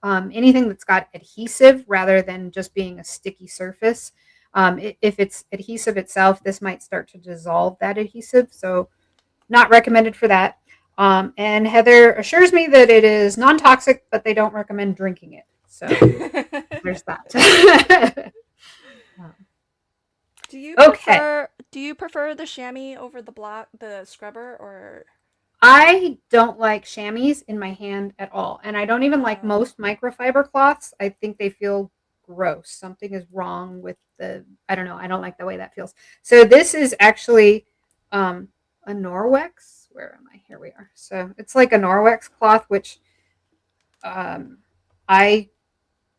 Anything that's got adhesive rather than just being a sticky surface. If it's adhesive itself, this might start to dissolve that adhesive. So, not recommended for that. And Heather assures me that it is non toxic, but they don't recommend drinking it. So, there's that. Okay. Do you prefer the chamois over the scrubber or I don't like chamois in my hand at all. And I don't even like oh, most microfiber cloths. I think they feel gross. Something is wrong with I don't know. I don't like the way that feels. So this is actually um, a Norwex. Where am I? Here we are. So it's like a Norwex cloth, which um, I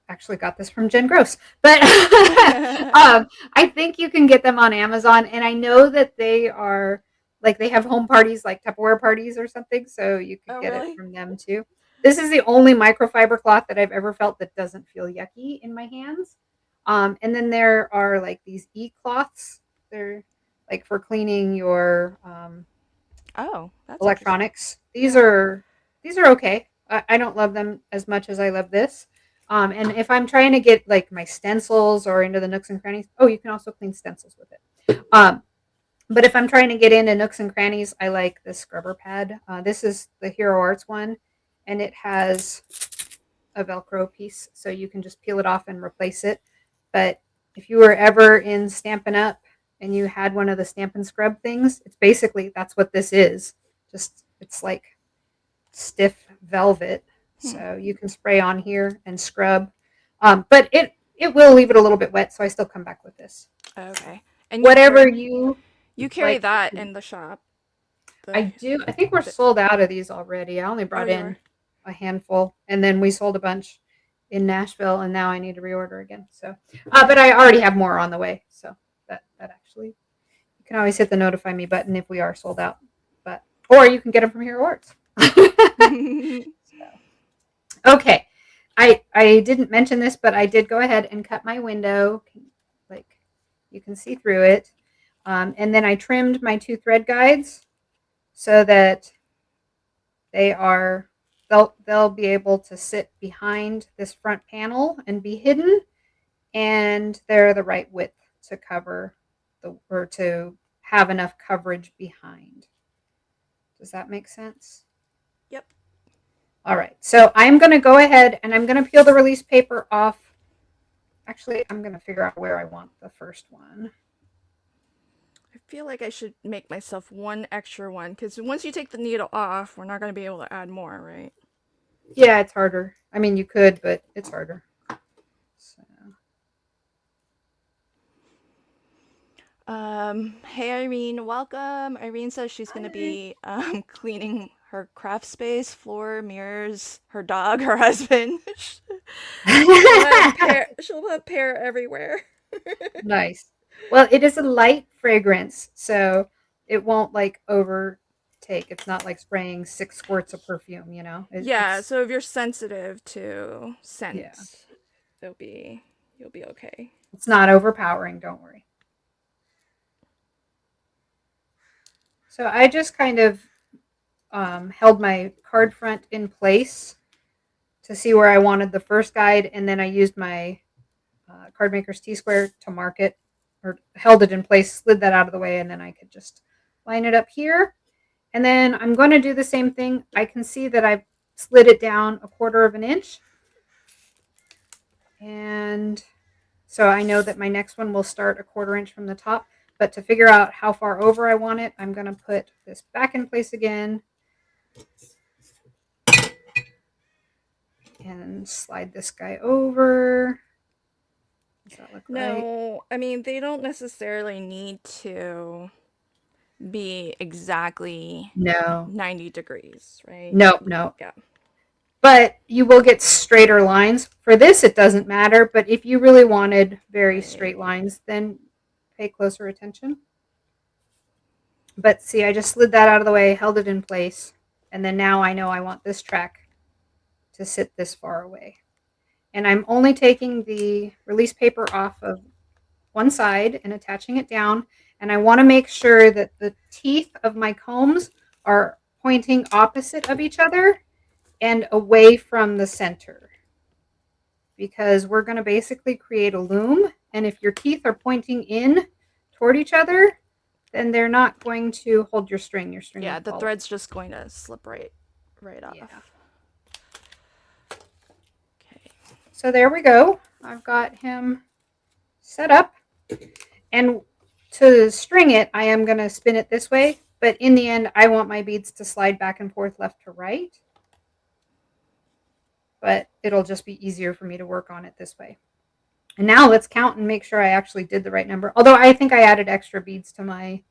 actually got this from Jen Gross, but I think you can get them on Amazon, and I know that they are like they have home parties, like Tupperware parties or something, so you could oh get it really? from them too. This is the only microfiber cloth that I've ever felt that doesn't feel yucky in my hands. And then there are like these e-cloths. They're like for cleaning your Oh, that's interesting. electronics. Yeah. These are okay. I don't love them as much as I love this. And if I'm trying to get like my stencils or into the nooks and crannies, oh, you can also clean stencils with it. But if I'm trying to get into nooks and crannies, I like this scrubber pad. This is the Hero Arts one, and it has a Velcro piece, so you can just peel it off and replace it. But if you were ever in Stampin' Up and you had one of the Stamp and Scrub things, it's basically that's what this is. Just it's like stiff velvet, Hmm. so you can spray on here and scrub. But it will leave it a little bit wet, so I still come back with this. So Okay. And whatever you you carry like to that do. in the shop. I The, do. I think we're the sold out of these already. I only oh brought you are. in a handful, and then we sold a bunch in Nashville, and now I need to reorder again. So, but I already have more on the way. So that actually, you can always hit the notify me button if we are sold out. But or you can get them from Hero Arts. So, okay, I didn't mention this, but I did go ahead and cut my window, like you can see through it, and then I trimmed my two thread guides so that they are they'll be able to sit behind this front panel and be hidden, and they're the right width to cover the or to have enough coverage behind. Does that make sense? Yep. All right. So I'm going to go ahead and I'm going to peel the release paper off. Actually, I'm going to figure out where I want the first one. I feel like I should make myself one extra one because once you take the needle off, we're not going to be able to add more, right? Yeah, it's harder. I mean, you could, but it's harder. So, Hey Irene, welcome. Irene says she's going to hi. be cleaning her craft space, floor, mirrors, her dog, her husband. She'll have pear everywhere. Nice. Well, it is a light fragrance, so it won't like overtake. It's not like spraying 6 squirts of perfume, you know? Yeah, It's, so if you're sensitive to yeah, scent, it'll be you'll be okay. it's not overpowering. Don't worry. So I just kind of held my card front in place to see where I wanted the first guide, and then I used my card maker's T-square to mark it, or held it in place, slid that out of the way, and then I could just line it up here. And then I'm going to do the same thing. I can see that I've slid it down 1/4 of an inch. And so I know that my next one will start 1/4 inch from the top. But to figure out how far over I want it, I'm going to put this back in place again and slide this guy over. Does that look right? No, I mean they don't necessarily need to be exactly No. 90 degrees, right? No, no. Yeah. But you will get straighter lines. For this, it doesn't matter. But if you really wanted very straight Right. lines, then pay closer attention. But see, I just slid that out of the way, held it in place, and then now I know I want this track to sit this far away. And I'm only taking the release paper off of one side and attaching it down. And I want to make sure that the teeth of my combs are pointing opposite of each other and away from the center, because we're going to basically create a loom. And if your teeth are pointing in toward each other, then they're not going to hold your string. Your string Yeah, will the fall. thread's just going to slip right off. Yeah. Okay. So there we go. I've got him set up. And to string it, I am going to spin it this way. But in the end, I want my beads to slide back and forth left to right. But it'll just be easier for me to work on it this way. And now let's count and make sure I actually did the right number. Although I think I added extra beads to my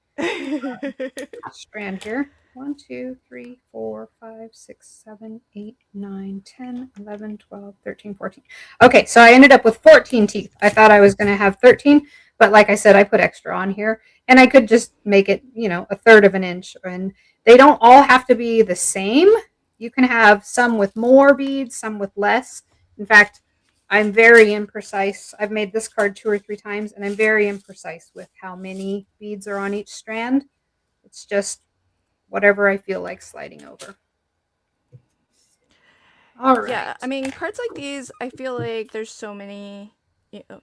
strand here. 1, 2, 3, 4, 5, 6, 7, 8, 9, 10, 11, 12, 13, 14. Okay, so I ended up with 14 teeth. I thought I was going to have 13, but like I said, I put extra on here. And I could just make it, 1/3 of an inch. And they don't all have to be the same. You can have some with more beads, some with less. In fact, I'm very imprecise. I've made this card 2 or 3 times, and I'm very imprecise with how many beads are on each strand. It's just whatever I feel like sliding over. All Yeah, I right. mean, cards like these, I feel like there's so many,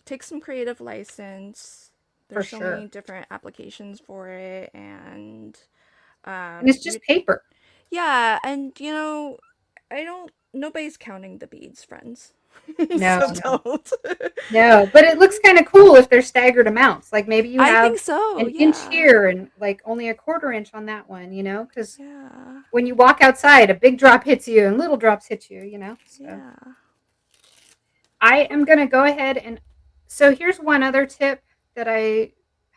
take some creative license. For There's so many sure. different applications for it, and And it's you just paper. yeah, and I don't nobody's counting the beads, friends. No, So no, don't. no. But it looks kind of cool if they're staggered amounts. Like maybe you I have think so. an inch Yeah. here and like only 1/4 inch on that one, because Yeah. when you walk outside, a big drop hits you and little drops hit you. So Yeah. I am going to go ahead and. So here's one other tip that I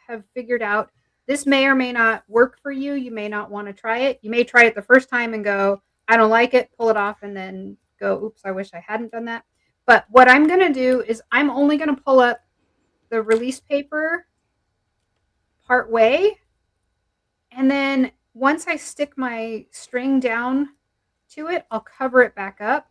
have figured out. This may or may not work for you. You may not want to try it. You may try it the first time and go, I don't like it, pull it off, and then go, oops, I wish I hadn't done that. But what I'm going to do is I'm only going to pull up the release paper part way. And then once I stick my string down to it, I'll cover it back up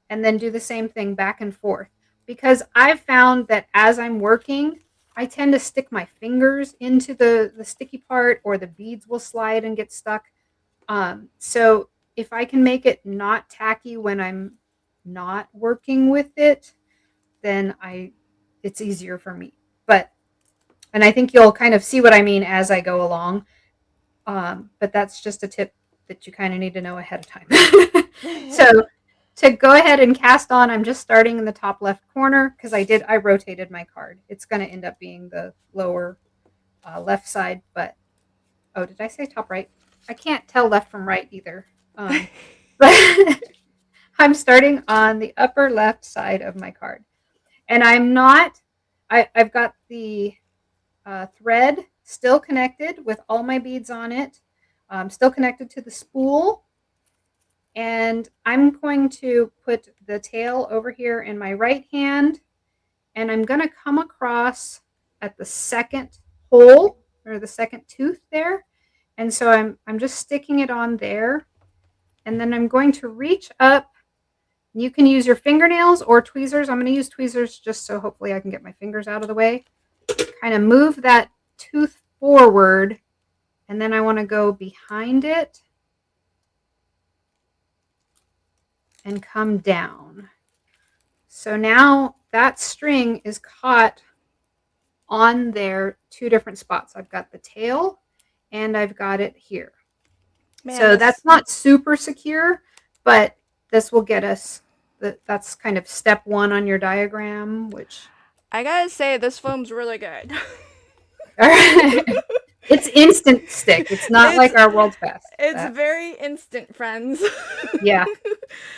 and then do the same thing back and forth. Because I've found that as I'm working, I tend to stick my fingers into the sticky part, or the beads will slide and get stuck. So if I can make it not tacky when I'm not working with it, then it's easier for me. And I think you'll kind of see what I mean as I go along. But that's just a tip that you kind of need to know ahead of time. So to go ahead and cast on, I'm just starting in the top left corner because I rotated my card. It's going to end up being the lower left side, but oh, did I say top right? I can't tell left from right either. But I'm starting on the upper left side of my card, and I've got the thread still connected with all my beads on it, still connected to the spool. And I'm going to put the tail over here in my right hand, and I'm going to come across at the second hole or the second tooth there. And so I'm just sticking it on there. And then I'm going to reach up. You can use your fingernails or tweezers. I'm going to use tweezers just so hopefully I can get my fingers out of the way. Kind of move that tooth forward, and then I want to go behind it and come down. So now that string is caught on there 2 different spots. I've got the tail and I've got it here. Man, So that's this not super secure, but this will get us, that's kind of step 1 on your diagram, which I gotta say this foam's really good. it's instant stick. It's not it's like our world's best. it's very instant, friends. Yeah.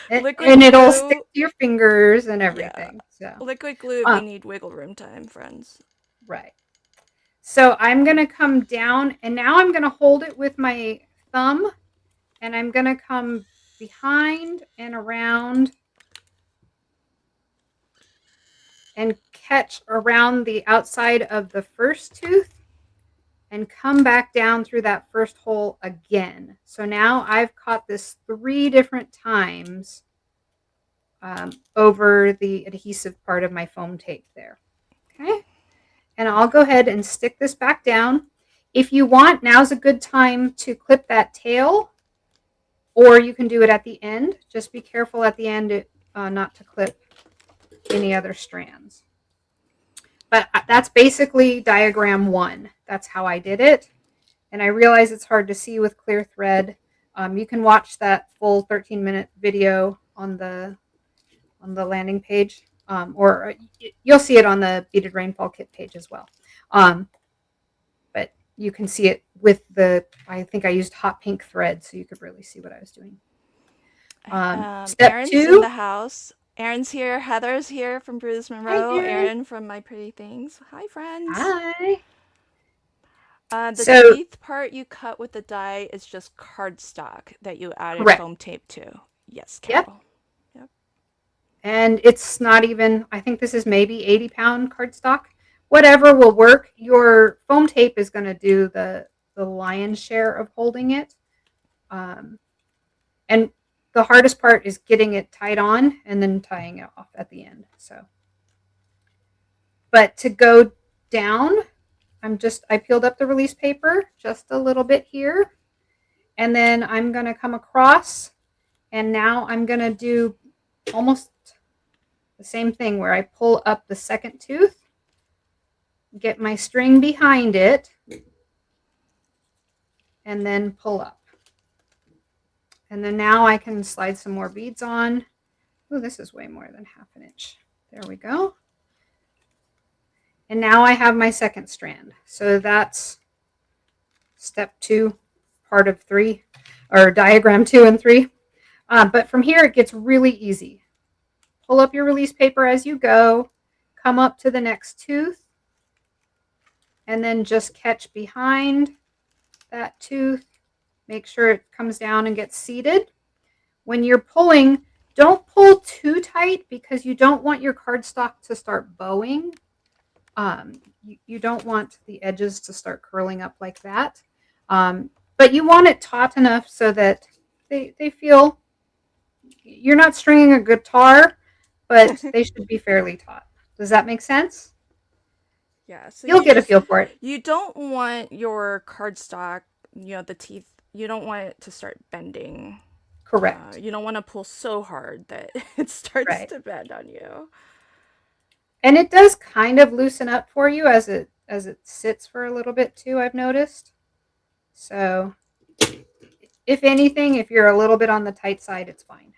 Liquid And it'll stick glue. to your fingers and Yeah. everything. So, Liquid glue if you uh, need wiggle room time, friends. right. So I'm going to come down and now I'm going to hold it with my thumb and I'm going to come behind and around and catch around the outside of the first tooth and come back down through that first hole again. So now I've caught this 3 different times over the adhesive part of my foam tape there. Okay. And I'll go ahead and stick this back down. If you want, now's a good time to clip that tail, or you can do it at the end. Just be careful at the end not to clip any other strands. But that's basically diagram 1. That's how I did it. And I realize it's hard to see with clear thread. You can watch that full 13-minute video on the landing page, or you'll see it on the Beaded Rainfall Kit page as well. But you can see it with I think I used hot pink thread, so you could really see what I was doing. Step Erin's in 2. the house. Erin's here. Heather's here from Bruce Hi, Monroe. Erin. Erin from My Pretty Things. Hi, friends. Hi. The So, teeth part you cut with the die is just cardstock that you added correct. foam tape to. Yes, Yep. Carol. Yep. And it's not even, I think this is maybe 80-pound cardstock. Whatever will work. Your foam tape is going to do the lion's share of holding it. And the hardest part is getting it tied on and then tying it off at the end. So, but to go down, I peeled up the release paper just a little bit here. And then I'm going to come across, and now I'm going to do almost the same thing where I pull up the second tooth, get my string behind it, and then pull up. And then now I can slide some more beads on. Oh, this is way more than 1/2 inch. There we go. And now I have my second strand. So that's step 2, part of 3, or diagram 2 and 3. But from here, it gets really easy. Pull up your release paper as you go, come up to the next tooth, and then just catch behind that tooth. Make sure it comes down and gets seated. When you're pulling, don't pull too tight because you don't want your cardstock to start bowing. You don't want the edges to start curling up like that. But you want it taut enough so that they feel, you're not stringing a guitar, but they should be fairly taut. Does that make sense? Yeah, so You'll get a feel for it. you don't want your cardstock, the teeth, you don't want it to start bending. Correct. You don't want to pull so hard that it starts Right. to bend on you. And it does kind of loosen up for you as it sits for a little bit too, I've noticed. So if anything, if you're a little bit on the tight side, it's fine.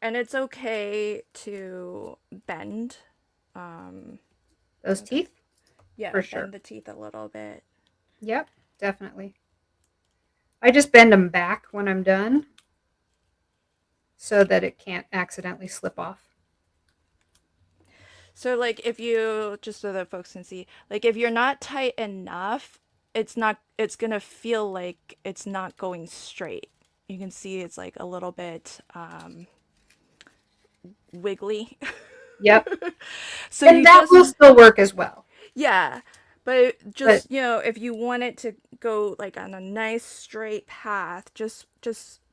And it's okay to bend. Those teeth? Yeah, For bend sure. the teeth a little bit. Yep, definitely. I just bend them back when I'm done so that it can't accidentally slip off. So like if you, just so that folks can see, like if you're not tight enough, it's gonna feel like it's not going straight. You can see it's like a little bit wiggly. Yep. So And you that just will still work as well. yeah, but But just, if you want it to go like on a nice straight path, just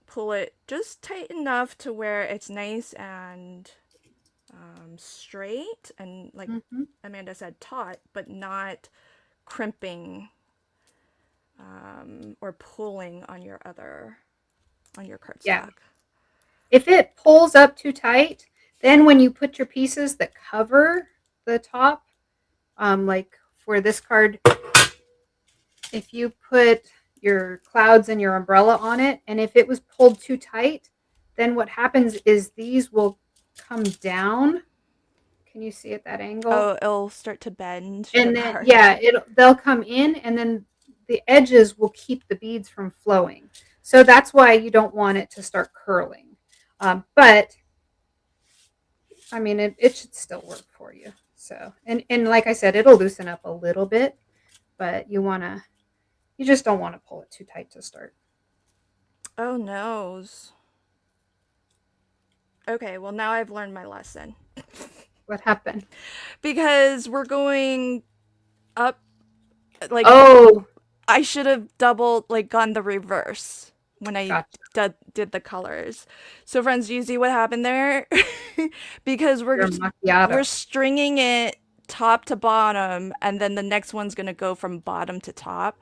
pull it just tight enough to where it's nice and straight and like mhm, Amanda said, taut, but not crimping or pulling on your yeah. cardstock. If it pulls up too tight, then when you put your pieces that cover the top, like for this card, if you put your clouds and your umbrella on it, and if it was pulled too tight, then what happens is these will come down. Can you see at that angle? Oh, it'll start to bend your And then card. yeah, they'll come in, and then the edges will keep the beads from flowing. So that's why you don't want it to start curling. But I mean, it should still work for you. So and like I said, it'll loosen up a little bit, but you just don't want to pull it too tight to start. Oh noes. Okay, well now I've learned my lesson. What happened? Because we're going up, like Oh, I should have doubled, like gone the reverse when I gotcha. did the colors. So friends, do you see what happened there? Because Your we're macchiato. stringing it top to bottom, and then the next one's gonna go from bottom to top.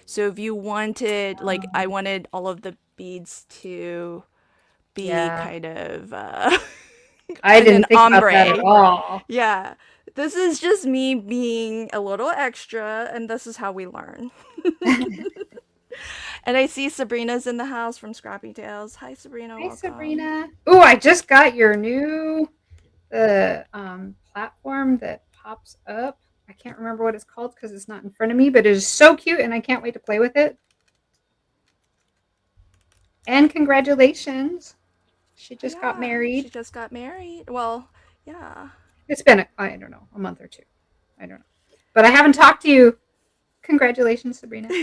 So if you wanted, like, I Um, wanted all of the beads to be yeah, kind of I in an didn't think about that at ombre. all. Yeah. This is just me being a little extra, and this is how we learn. And I see Sabrina's in the house from Scrappy Tales. Hi, Sabrina. Hi, Welcome. Sabrina. Oh, I just got your new the platform that pops up. I can't remember what it's called because it's not in front of me, but it is so cute, and I can't wait to play with it. And congratulations, she Oh, just got yeah. She married. just got married. Well, yeah. It's been I don't know, a month or two. I don't know, but I haven't talked to you. Congratulations, Sabrina.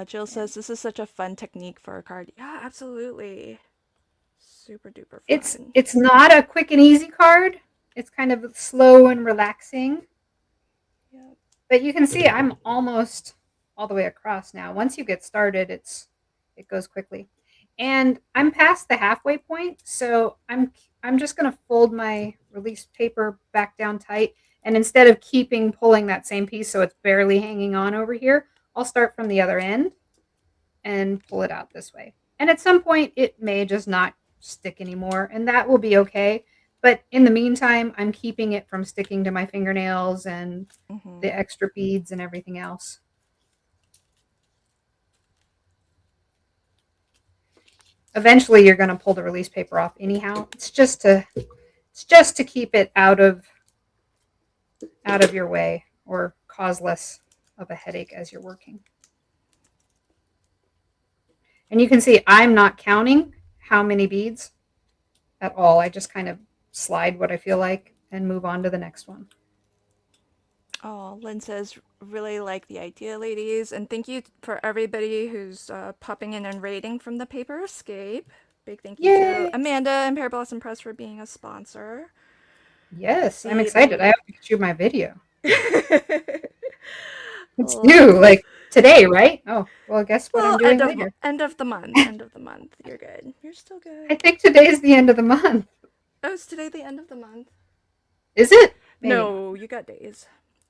Jill says this is such a fun technique for a card. Yeah, absolutely. Super duper fun. It's not a quick and easy card. It's kind of slow and relaxing. Yep. But you can see I'm almost all the way across now. Once you get started, it goes quickly. And I'm past the halfway point, so I'm just going to fold my release paper back down tight, and instead of keeping pulling that same piece so it's barely hanging on over here, I'll start from the other end and pull it out this way. And at some point, it may just not stick anymore, and that will be okay. But in the meantime, I'm keeping it from sticking to my fingernails and Mm-hmm. the extra beads and everything else. Eventually, you're going to pull the release paper off anyhow. It's just to keep it out of your way or cause less of a headache as you're working. And you can see I'm not counting how many beads at all. I just kind of slide what I feel like and move on to the next one. Oh, Lynn says, really like the idea, ladies. And thank you for everybody who's popping in and rating from the Paper Escape. Big thank you to Yay! Amanda and Pear Blossom Press for being a sponsor. Yes, I'm See excited. I the. have to shoot my video. It's Oh, due like today, right? Oh, well, guess what I'm well, doing later. end of the month. End of the month. You're good. You're still I good. think today is the end of the month. Oh, is today the end of the month? Is it? Maybe not. No, you got days.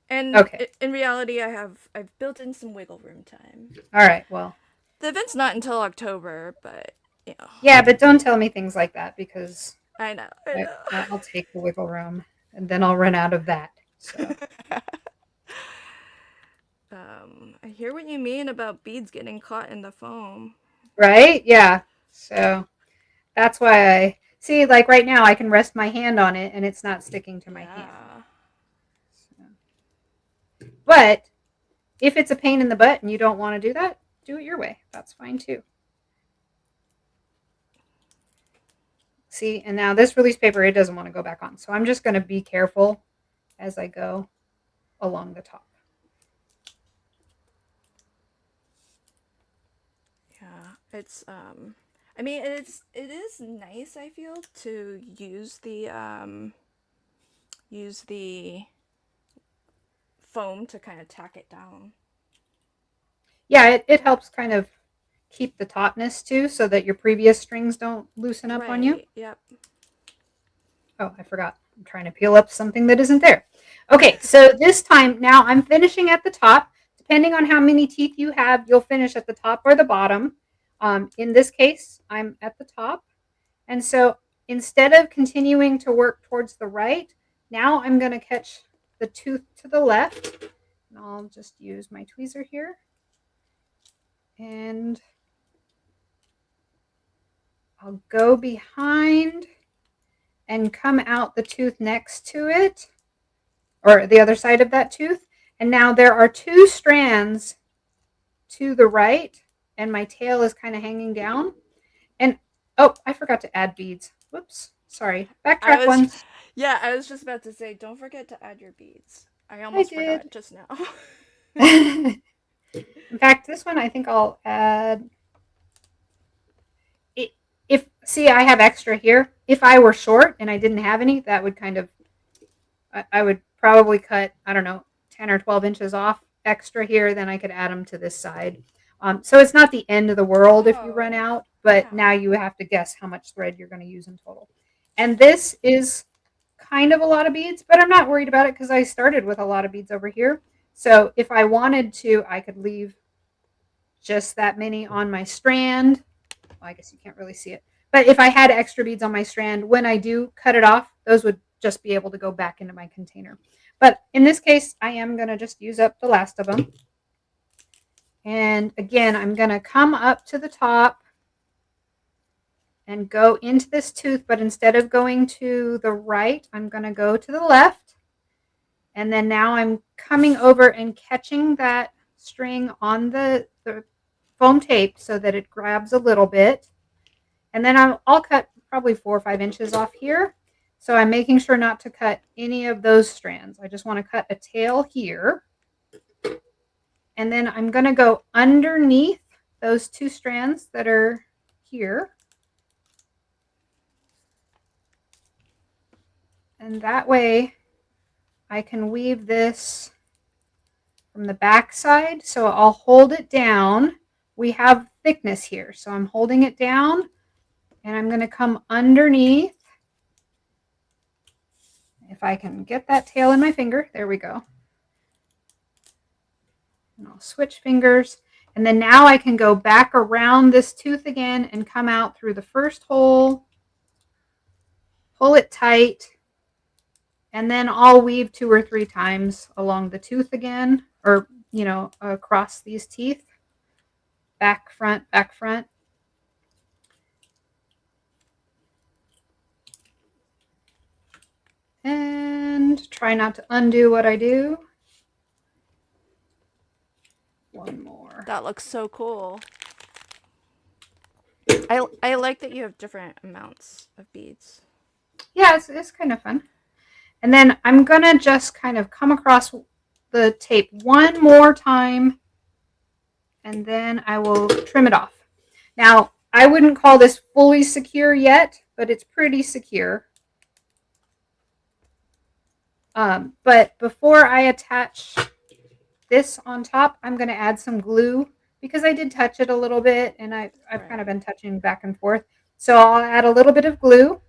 And Okay. in reality, I've built in some wiggle room time. All right. Well, The event's not until October, but you know, yeah, but don't tell me things like that because I know, I I, know. I'll take the wiggle room and then I'll run out of that. So, I hear what you mean about beads getting caught in the foam. right? Yeah. So that's why I see, like right now, I can rest my hand on it and it's not sticking to my hand. Yeah. So. But if it's a pain in the butt and you don't want to do that, do it your way. That's fine too. See, and now this release paper, it doesn't want to go back on. So I'm just going to be careful as I go along the top. Yeah. It's I mean, it is nice, I feel, to use the foam to kind of tack it down. Yeah, it helps kind of keep the tautness too, so that your previous strings don't loosen up on you. Right. Yep. Oh, I forgot. I'm trying to peel up something that isn't there. Okay, so this time now I'm finishing at the top. Depending on how many teeth you have, you'll finish at the top or the bottom. In this case, I'm at the top. And so instead of continuing to work towards the right, now I'm going to catch the tooth to the left. And I'll just use my tweezer here. And I'll go behind and come out the tooth next to it, or the other side of that tooth. And now there are two strands to the right, and my tail is kind of hanging down. And oh, I forgot to add beads. Whoops. Sorry. I Backtrack was, once. yeah, I was just about to say, don't forget to add your beads. I I almost forgot did. just now. In fact, this one I think I'll add. If see, I have extra here. If I were short and I didn't have any, that would kind of, I would probably cut, I don't know, 10 or 12 inches off extra here. Then I could add them to this side. So it's not the end of the world if you run Oh, out, but yeah. now you have to guess how much thread you're going to use in total. And this is kind of a lot of beads, but I'm not worried about it because I started with a lot of beads over here. So if I wanted to, I could leave just that many on my strand. Well, I guess you can't really see it. But if I had extra beads on my strand, when I do cut it off, those would just be able to go back into my container. But in this case, I am going to just use up the last of them. And again, I'm going to come up to the top and go into this tooth, but instead of going to the right, I'm going to go to the left. And then now I'm coming over and catching that string on the foam tape so that it grabs a little bit. And then I'll cut probably 4 or 5 inches off here. So I'm making sure not to cut any of those strands. I just want to cut a tail here. And then I'm going to go underneath those 2 strands that are here. And that way I can weave this from the back side. So I'll hold it down. We have thickness here. So I'm holding it down and I'm going to come underneath. If I can get that tail in my finger, there we go. And I'll switch fingers. And then now I can go back around this tooth again and come out through the first hole, pull it tight, and then I'll weave 2 or 3 times along the tooth again, or, across these teeth. Back, front, back, front. And try not to undo what I do. One more. That looks so cool. I like that you have different amounts of beads. Yeah, it's kind of fun. And then I'm going to just kind of come across the tape one more time, and then I will trim it off. Now, I wouldn't call this fully secure yet, but it's pretty secure. But before I attach this on top, I'm going to add some glue because I did touch it a little bit, and I've kind of been touching back and forth. So I'll add a little bit of glue,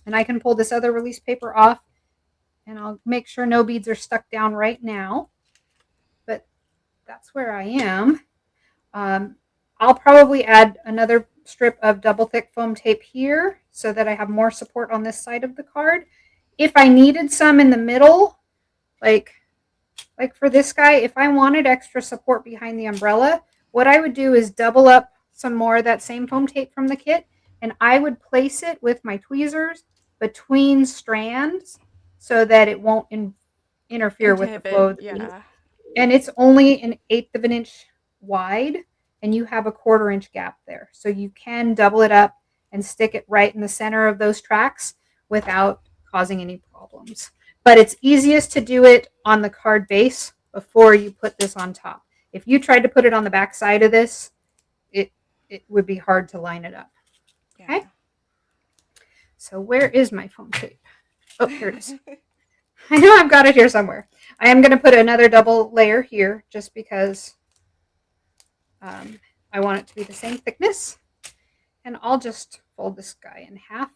and I can pull this other release paper off, and I'll make sure no beads are stuck down right now. But that's where I am. I'll probably add another strip of double thick foam tape here so that I have more support on this side of the card. If I needed some in the middle, like for this guy, if I wanted extra support behind the umbrella, what I would do is double up some more of that same foam tape from the kit, and I would place it with my tweezers between strands so that it won't interfere with the flow Inhibit, of the beads. yeah. And it's only an 1/8 of an inch wide, and you have a 1/4 inch gap there. So you can double it up and stick it right in the center of those tracks without causing any problems. But it's easiest to do it on the card base before you put this on top. If you tried to put it on the back side of this, it would be hard to line it up. So where is my foam tape? Oh, here it is. I know I've got it here somewhere. I am going to put another double layer here just because I want it to be the same thickness. And I'll just fold this guy in half.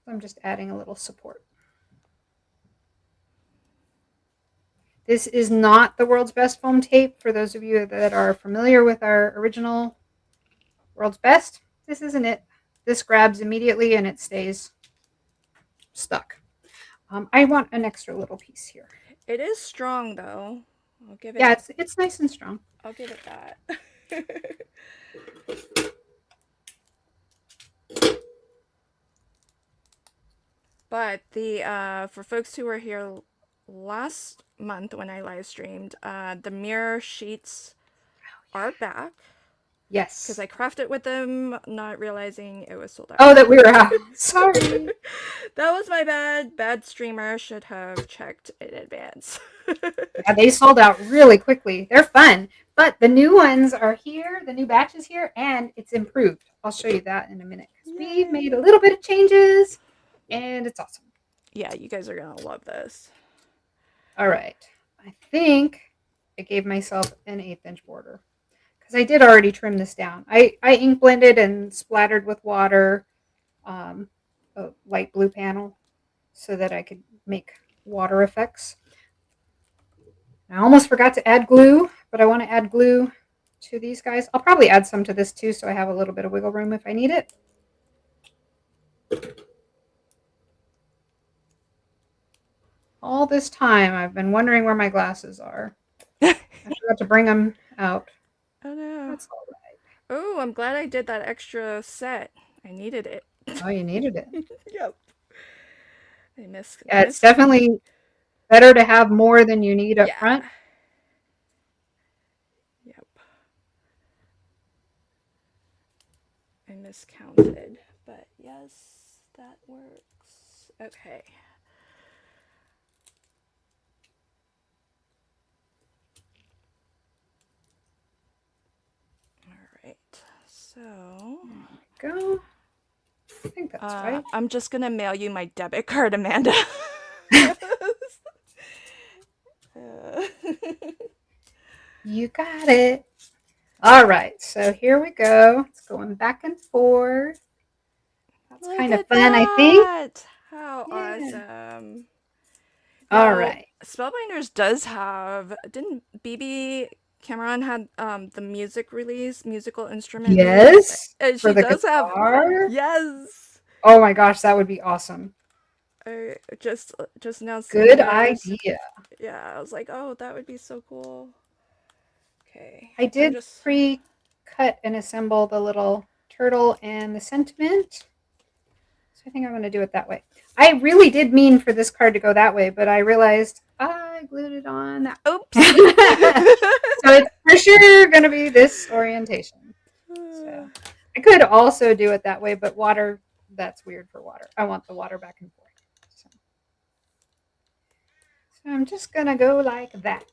I'm just adding a little support. This is not the world's best foam tape. For those of you that are familiar with our original world's best, this isn't it. This grabs immediately and it stays stuck. I want an extra little piece here. It is strong though. I'll give it. Yeah, it's nice and strong. I'll give it that. But the for folks who were here last month when I live streamed, the mirror sheets are back. Yes. Because I crafted with them, not realizing it was sold out. Oh, that we were out. Sorry. That was my bad. Bad streamer. Should have checked in advance. Yeah, they sold out really quickly. They're fun. But the new ones are here, the new batch is here, and it's improved. I'll show you that in a minute. Because we made a little bit of changes, and it's awesome. Yeah, you guys are going to love this. All right. I think I gave myself an 1/8 inch border. Because I did already trim this down. I ink blended and splattered with water a light blue panel so that I could make water effects. I almost forgot to add glue, but I want to add glue to these guys. I'll probably add some to this too so I have a little bit of wiggle room if I need it. All this time I've been wondering where my glasses are. I forgot to bring them out. Oh no. That's all right. Oh, I'm glad I did that extra set. I needed it. Oh, you needed it. Yep. I missed. Yeah, it's definitely better to have more than you need up front. Yep. I miscounted, but yes, that works. Okay. Alright, so there we go. I think that's right. I'm just gonna mail you my debit card, Amanda. You got it. All right, so here we go. It's going back and forth. That's kind of fun, I think. How awesome. All now, right. Spellbinders does have, didn't BB Cameron had the musical instrument? Yes. And for she the does guitar? have. Yes. Oh my gosh, that would be awesome. I just now. Good idea. Yeah, I was like, oh, that would be so cool. Okay. I did pre-cut and assemble the little turtle and the sentiment. So I think I'm going to do it that way. I really did mean for this card to go that way, but I realized I glued it on that. Oops. So it's for sure going to be this orientation. So I could also do it that way, but water, that's weird for water. I want the water back and forth. So I'm just going to go like that.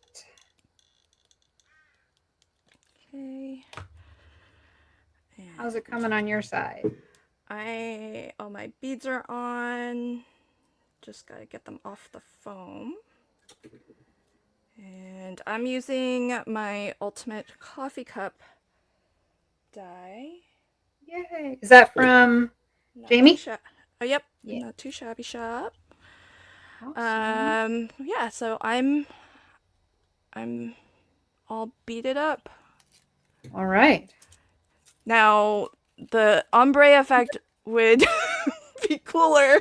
Okay. How's it coming on your side? All my beads are on. Just gotta get them off the foam. And I'm using my ultimate coffee cup die. Yay! Is that from Jamie? Oh, yep. Yeah. Not too shabby shop. Awesome. Yeah. So I'm all beaded up. All right. Now the ombre effect would be cooler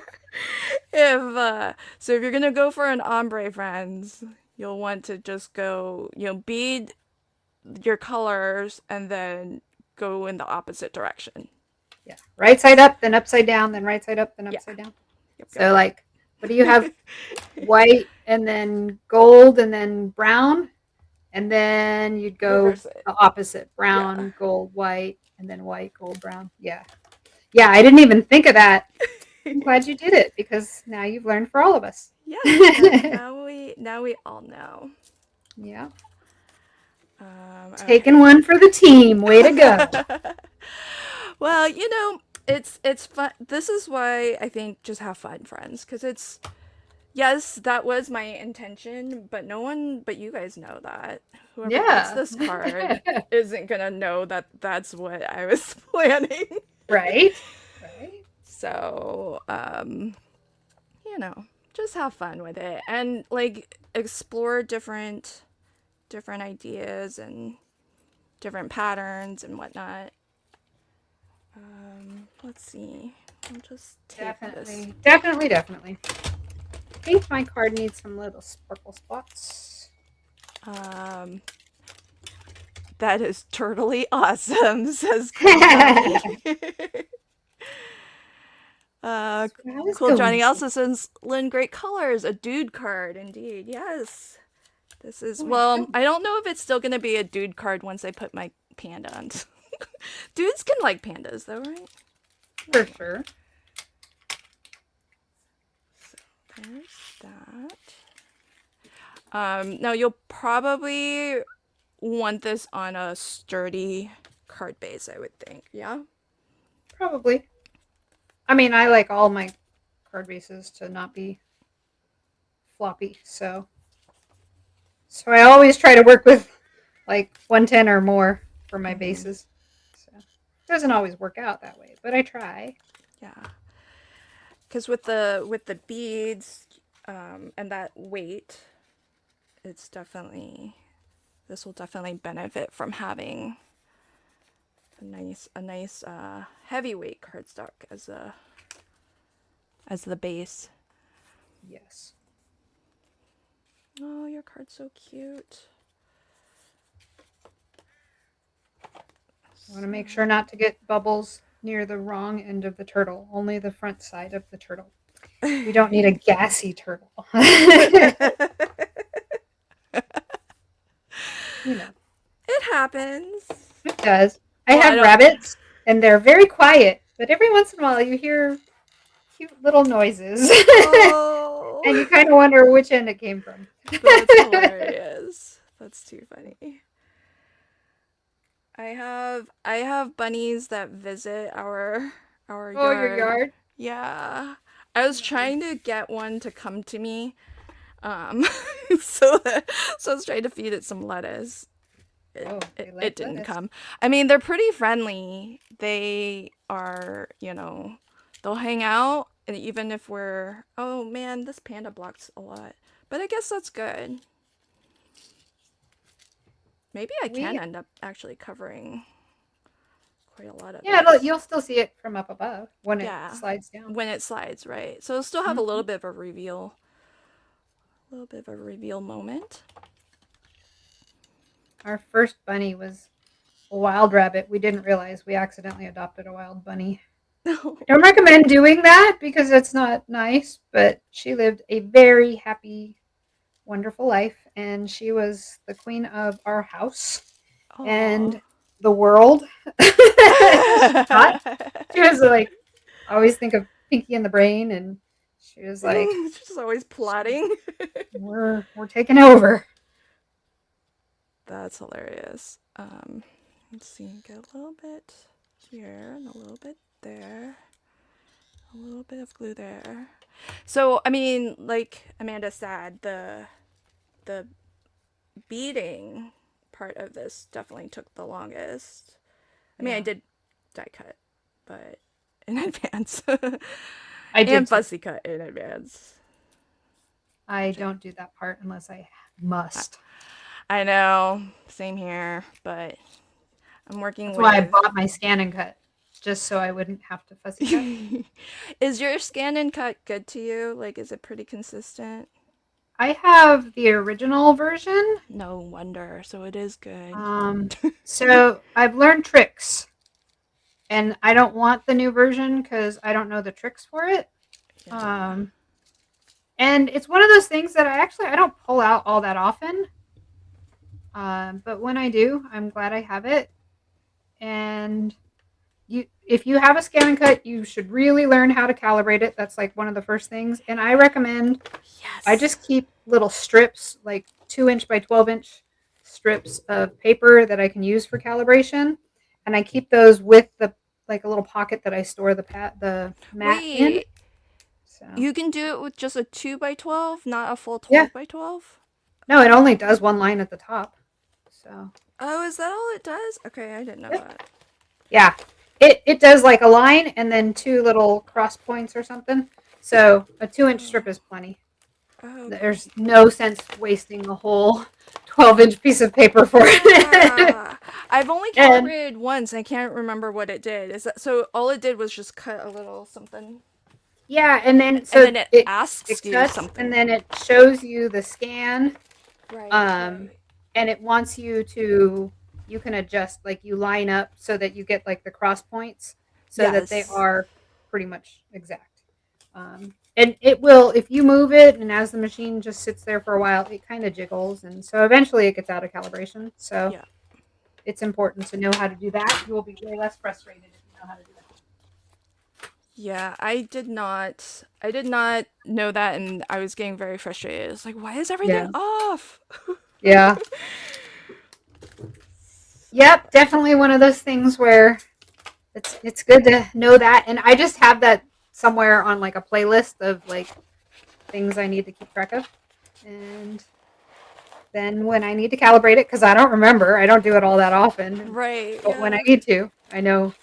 if so if you're gonna go for an ombre, friends, you'll want to just go, bead your colors and then go in the opposite direction. Yeah, right side up, then upside down, then right side up, then upside down. Yep, so like, what do you have? White and then gold and then brown, and then you'd go the opposite: brown, gold, white, and then white, gold, brown. Yeah. I didn't even think of that. I'm glad you did it because now you've learned for all of us. Yeah. now we all know. Yeah. Taking one for the team. Way to go. Well, it's fun. This is why I think just have fun, friends, because it's yes, that was my intention, but no one but you guys know that. Whoever gets Yeah. this card isn't gonna know that that's what I was planning. Right. Right. So, you know, just have fun with it and like explore different ideas and different patterns and whatnot. Let's see. I'll just take this. Definitely. Definitely. Definitely. I think my card needs some little sparkle spots. Um, that is totally awesome, says Cool Johnny. uh, That's what I was cool going Johnny for. also says, Lynn, great colors. A dude card, indeed. Yes. This is, Oh, I well, don't. I don't know if it's still going to be a dude card once I put my panda on. Dudes can like pandas, though, right? For sure. So there's that. Now you'll probably want this on a sturdy card base, I would think. Yeah? Probably. I mean, I like all my card bases to not be floppy, so I always try to work with like 110 or more for my Mm-hmm. bases. So it doesn't always work out that way, but I try. Yeah. Because with the beads and that weight, it's definitely this will definitely benefit from having a nice heavyweight cardstock as the base. Yes. Oh, your card's so cute. I want to make sure not to get bubbles near the wrong end of the turtle, only the front side of the turtle. We don't need a gassy turtle. You know, It happens. it does. I Well, I have don't. rabbits and they're very quiet, but every once in a while you hear cute little noises. Oh, And you kind of wonder which end it came from. that's hilarious. That's too funny. I have bunnies that visit our Oh, your yard. yard? Yeah. I was Nice. trying to get one to come to me. Um so I was trying to feed it some lettuce. It, Oh, it, they it like didn't lettuce. come. I mean, they're pretty friendly. They are, they'll hang out and even if we're oh man, this panda blocks a lot. But I guess that's good. Maybe I can We end up actually covering quite a lot of Yeah, this. you'll still see it from up above when it Yeah, slides down. when it slides, right? So it'll still have a Mhm. little bit of a reveal moment. Our first bunny was a wild rabbit. We didn't realize we accidentally adopted a wild bunny. I don't recommend doing that because it's not nice, but she lived a very happy, wonderful life, and she was the queen of our house Oh. and the world. She thought she was like, I always think of Pinky and the Brain, and she was like, She's always plotting. we're taking over. That's hilarious. Let's see, get a little bit here and a little bit there. A little bit of glue there. So, I mean, like Amanda said, the beading part of this definitely took the longest. I mean, I Yeah, did die cut, but in advance. I did And too. fussy cut in advance. I don't do that part unless I must. I know, same here, but I'm working That's why I with. bought my scan and cut, just so I wouldn't have to fussy cut. Is your scan and cut good to you? Like, is it pretty consistent? I have the original version. No wonder. So it is good. Um, so I've learned tricks, and I don't want the new version because I don't know the tricks for it. Yeah. Um, and it's one of those things that I don't pull out all that often. But when I do, I'm glad I have it. And if you have a scan and cut, you should really learn how to calibrate it. That's like one of the first things. And I recommend I Yes. just keep little strips, like 2 inch by 12 inch strips of paper that I can use for calibration, and I keep those with the like a little pocket that I store the mat in. Wait, So you can do it with just a 2 by 12, not a full yeah, 12 by 12? no, it only does one line at the top. So Oh, is that all it does? Okay, I didn't know yeah, that. yeah. It does like a line and then two little cross points or something. So a 2 inch Oh, strip is plenty. oh, okay. There's no sense wasting a whole 12-inch piece of paper for it. Yeah. I've only and calibrated once. I can't remember what it did. Is that so all it did was just cut a little something yeah, and then and so then it it asks you cuts and something. then it shows you the scan. Right, Um, right. and it wants you to you can adjust like you line up so that you get like the cross points so that they Yes. are pretty much exact. And it will if you move it and as the machine just sits there for a while, it kind of jiggles and so eventually it gets out of calibration. So Yeah. it's important to know how to do that. You will be way less frustrated if you know how to do that. Yeah, I did not know that and I was getting very frustrated. It's like, why is everything Yeah. off? Yeah. Yep, definitely one of those things where it's good to know that and I just have that somewhere on like a playlist of like things I need to keep track of. And then when I need to calibrate it, because I don't remember, I don't do it all that often. Right, But when I yeah. need to, I know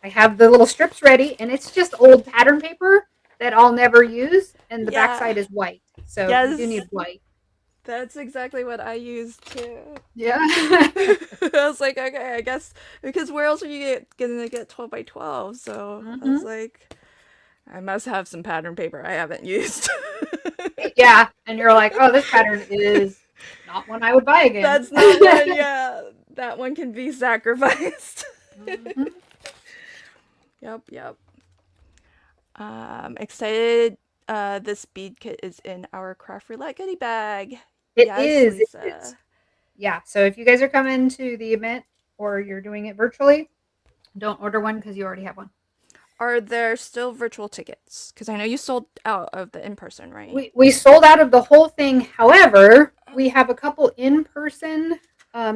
I have the little strips ready, and it's just old pattern paper that I'll never use, and the Yeah. backside is white. So you do Yes. need white. That's exactly what I used too. Yeah. I was like, okay, I guess because where else are you gonna get 12 by 12? So I was hmm like, I must have some pattern paper I haven't used. Yeah. And you're like, oh, this pattern is not one I would buy again. That's not one, yeah. That one can be sacrificed. hmm Yep, yep. Excited. This bead kit is in our craft roulette goodie bag. It Yes, is. It is. Lisa. Yeah. So if you guys are coming to the event or you're doing it virtually, don't order one because you already have one. Are there still virtual tickets? Because I know you sold out of the in person, right? We sold out of the whole thing. However, we Oh. have a couple in person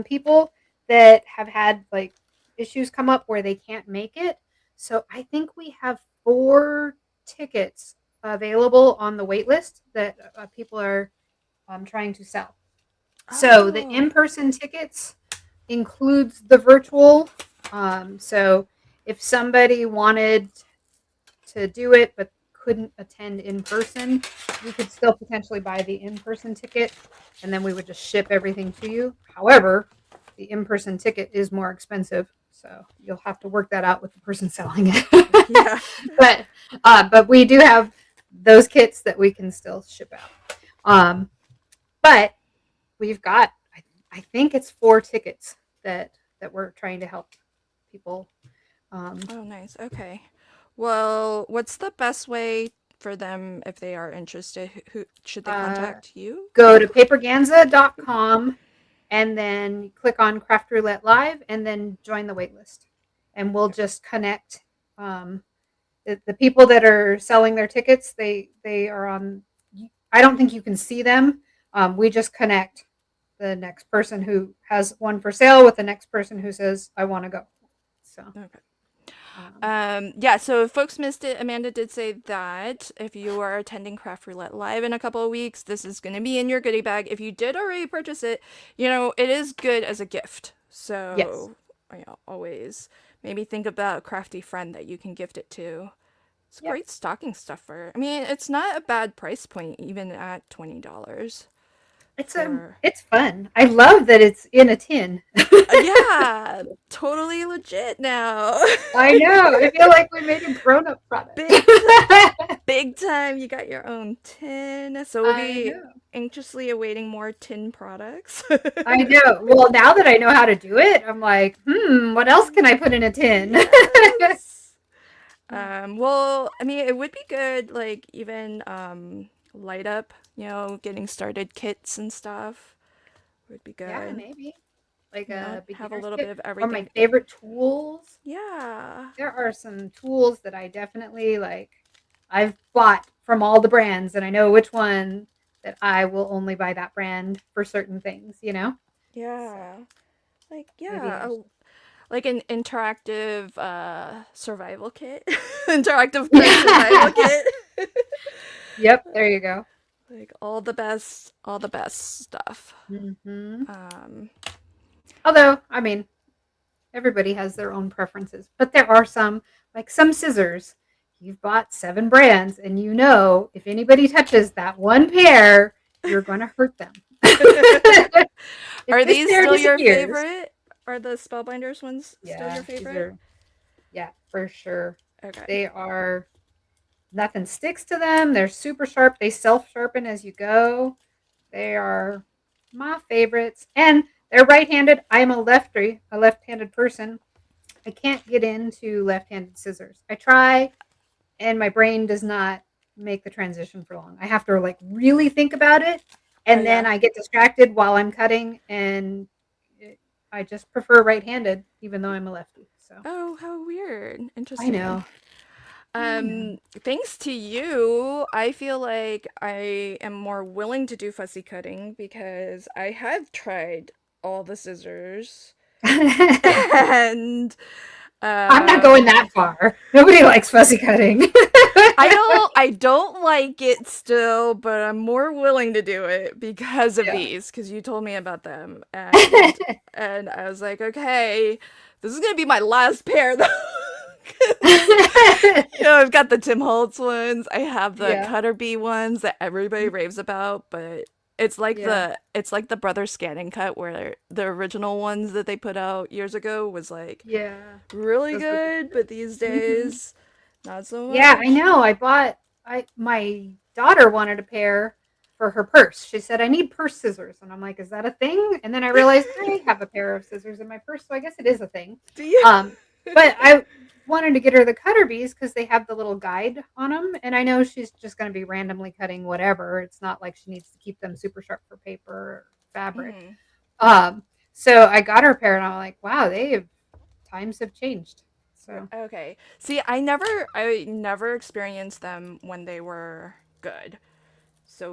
people that have had like issues come up where they can't make it. So I think we have 4 tickets available on the wait list that people are trying to sell. So the in Oh. person tickets includes the virtual. So if somebody wanted to do it but couldn't attend in person, you could still potentially buy the in person ticket and then we would just ship everything to you. However, the in person ticket is more expensive. So you'll have to work that out with the person selling it. Yeah. but but we do have those kits that we can still ship out. But we've got I think it's 4 tickets that we're trying to help people. Um, Oh, nice. Okay. Well, what's the best way for them if they are interested? Who should they uh, contact you? Go to paperganza.com and then click on Craft Roulette Live and then join the waitlist. And we'll just connect. The people that are selling their tickets, they are on. I don't think you can see them. We just connect the next person who has one for sale with the next person who says I want to go. So Okay. um, Yeah, so if folks missed it, Amanda did say that if you are attending Craft Roulette Live in a couple of weeks, this is going to be in your goodie bag. If you did already purchase it, it is good as a gift. yes, So, always maybe think about a crafty friend that you can gift it to. It's yep. great stocking stuffer. I mean, it's not a bad price point, even at $20 for. It's fun. I love that it's in a tin. Yeah, totally legit now. I know. I feel like we made a grown up product. Big big time. You got your own tin. So we'll I be know. anxiously awaiting more tin products. I know. Well, now that I know how to do it, I'm like, what else can I put in a tin? Yes. Well, I mean, it would be good, like, even light up, getting started kits and stuff would be Yeah, good. maybe. Like a Have a beginner's little bit kit. of Or my everything. favorite tools. Yeah. There are some tools that I definitely like. I've bought from all the brands, and I know which one that I will only buy that brand for certain things, So Yeah. Like, maybe yeah, I should. like an interactive survival kit, interactive card survival kit. Yep, there you go. Like all the best stuff. Hmm. Um, Although, I mean, everybody has their own preferences, but there are some, like some scissors. You've bought 7 brands, and you know if anybody touches that one pair, you're going to hurt them. If are this these pair still your disappears, favorite? Are the Spellbinders ones still your yeah, these favorite? are, yeah, for sure. Okay. They are, nothing sticks to them. They're super sharp. They self sharpen as you go. They are my favorites. And they're right handed. I am a left handed person. I can't get into left handed scissors. I try, and my brain does not make the transition for long. I have to like really think about it, Oh and then yeah. I get distracted while I'm cutting, and I just prefer right handed, even though I'm a lefty. So Oh, how weird. I Interesting. know. I know. Thanks to you, I feel like I am more willing to do fussy cutting because I have tried all the scissors and I'm not um going that far. Nobody likes fussy cutting. I don't like it still, but I'm more willing to do it because of Yeah. these, because you told me about them, and I was like, okay, this is gonna be my last pair though. 'Cause, you know, I've got the Tim Holtz ones, I have the Yeah. Cutter Bee ones that everybody raves about, but Yeah. it's like the Brother Scanning cut where the original ones that they put out years ago was like Yeah. really Those were the good, but these Mhm. days not so Yeah, I much. know. I my daughter wanted a pair for her purse. She said, "I need purse scissors." And I'm like, "Is that a thing?" And then I realized I have a pair of scissors in my purse, so I guess it is a thing. Do you? Um, but I wanted to get her the cutter bees because they have the little guide on them, and I know she's just going to be randomly cutting whatever. It's not like she needs to keep them super sharp for paper or fabric. Mm. Um, so I got her a pair, and I'm like, "Wow, they have times have changed." So Okay. See, I never experienced them when they were good.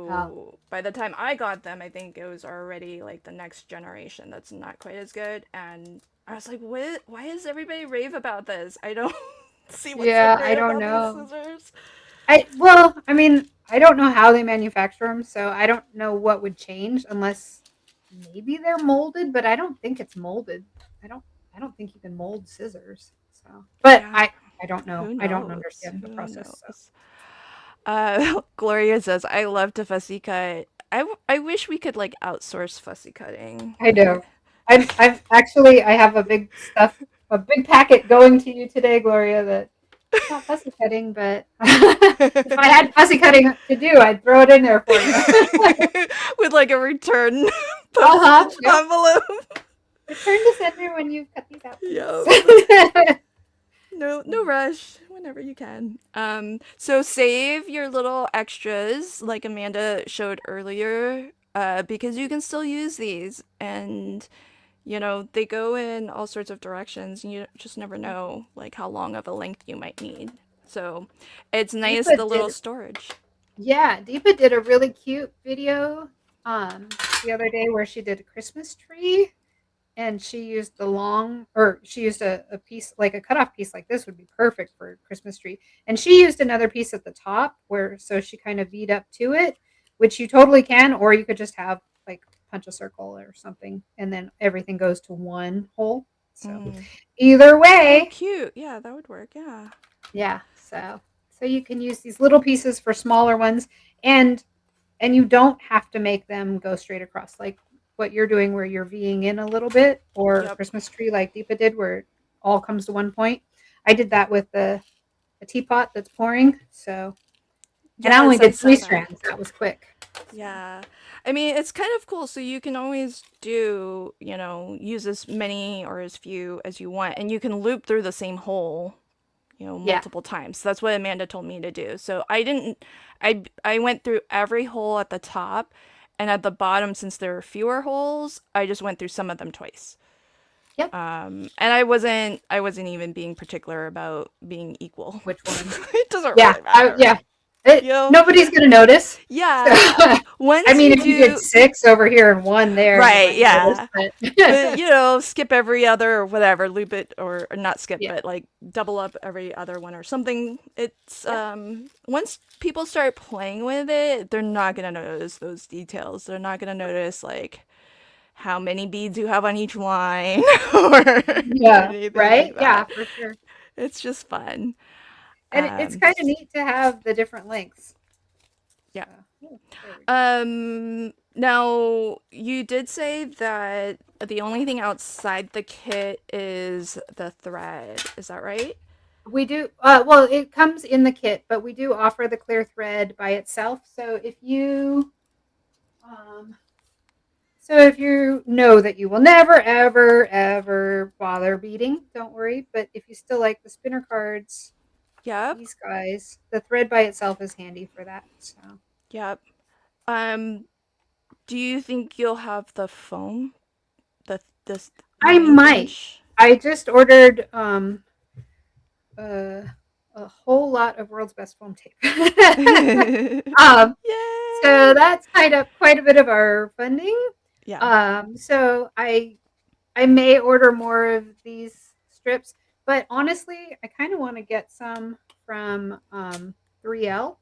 uh, So by the time I got them, I think it was already like the next generation that's not quite as good. And I was like, what? Why does everybody rave about this? I don't see what's so yeah, I great don't about these know. scissors. I mean, I don't know how they manufacture them, so I don't know what would change unless maybe they're molded, but I don't think it's molded. I don't I don't think you can mold scissors. So, but Yeah, I don't know. who I don't knows? understand the Who process. So, knows? Gloria says, I love to fussy cut. I wish we could like outsource fussy cutting. I I know. I've actually I have a big packet going to you today, Gloria, that it's not fussy cutting, but if I had fussy cutting to do, I'd throw it in there for you. with like a return Uh-huh. postage Yep. envelope. Return to sender when you've cut these out, Yep. please. No rush. Whenever you can. So save your little extras, like Amanda showed earlier, because you can still use these, and you know they go in all sorts of directions, and you just never know like how long of a length you might need. So it's nice Deepa the little did storage. Yeah, Deepa did a really cute video the other day where she did a Christmas tree, and she used she used a piece like a cutoff piece like this would be perfect for a Christmas tree. And she used another piece at the top where so she kind of V'd up to it, which you totally can, or you could just have like punch a circle or something and then everything goes to one hole. So Mm. either Oh, way, cute. Yeah, that would work. Yeah. yeah. So you can use these little pieces for smaller ones, and you don't have to make them go straight across like what you're doing where you're Ving in a little bit, or Yep. Christmas tree like Deepa did where it all comes to one point. I did that with the teapot that's pouring. So, and I only Yes, I did three saw that. strands. That was quick. So, Yeah. I mean, it's kind of cool. So you can always do, you know, use as many or as few as you want, and you can loop through the same hole, you know, yeah. multiple times. That's what Amanda told me to do. So I didn't, I went through every hole at the top, and at the bottom, since there were fewer holes, I just went through some of them twice. Yep. And I wasn't even being particular about being equal. Which ones? It doesn't Yeah. really matter. Yeah. You know, Nobody's gonna notice. So, yeah. I Once mean, you if you did do, 6 over here and 1 there, you right, might notice, yeah. But but skip every other or whatever, loop it or not skip, yeah, but like double up every other one or something. It's yeah, once people start playing with it, they're not gonna notice those details. They're not gonna notice like how many beads you have on each line or yeah, anything like right? Yeah, that. for sure. It's just fun. And it's Um, kinda neat to have the different lengths. yeah. So, oh, there we go. Now you did say that the only thing outside the kit is the thread. Is that right? We do, well, it comes in the kit, but we do offer the clear thread by itself. Um, so if you know that you will never, ever, ever bother beading, don't worry. But if you still like the spinner cards, Yep. these guys, the thread by itself is handy for that. So Yep. Um, do you think you'll have the foam? The this I 9 might. inch? I just ordered uh, a whole lot of world's best foam tape. Yay! um, so that's tied up quite a bit of our funding. Yeah. So I may order more of these strips, but honestly, I kind of want to get some from 3L,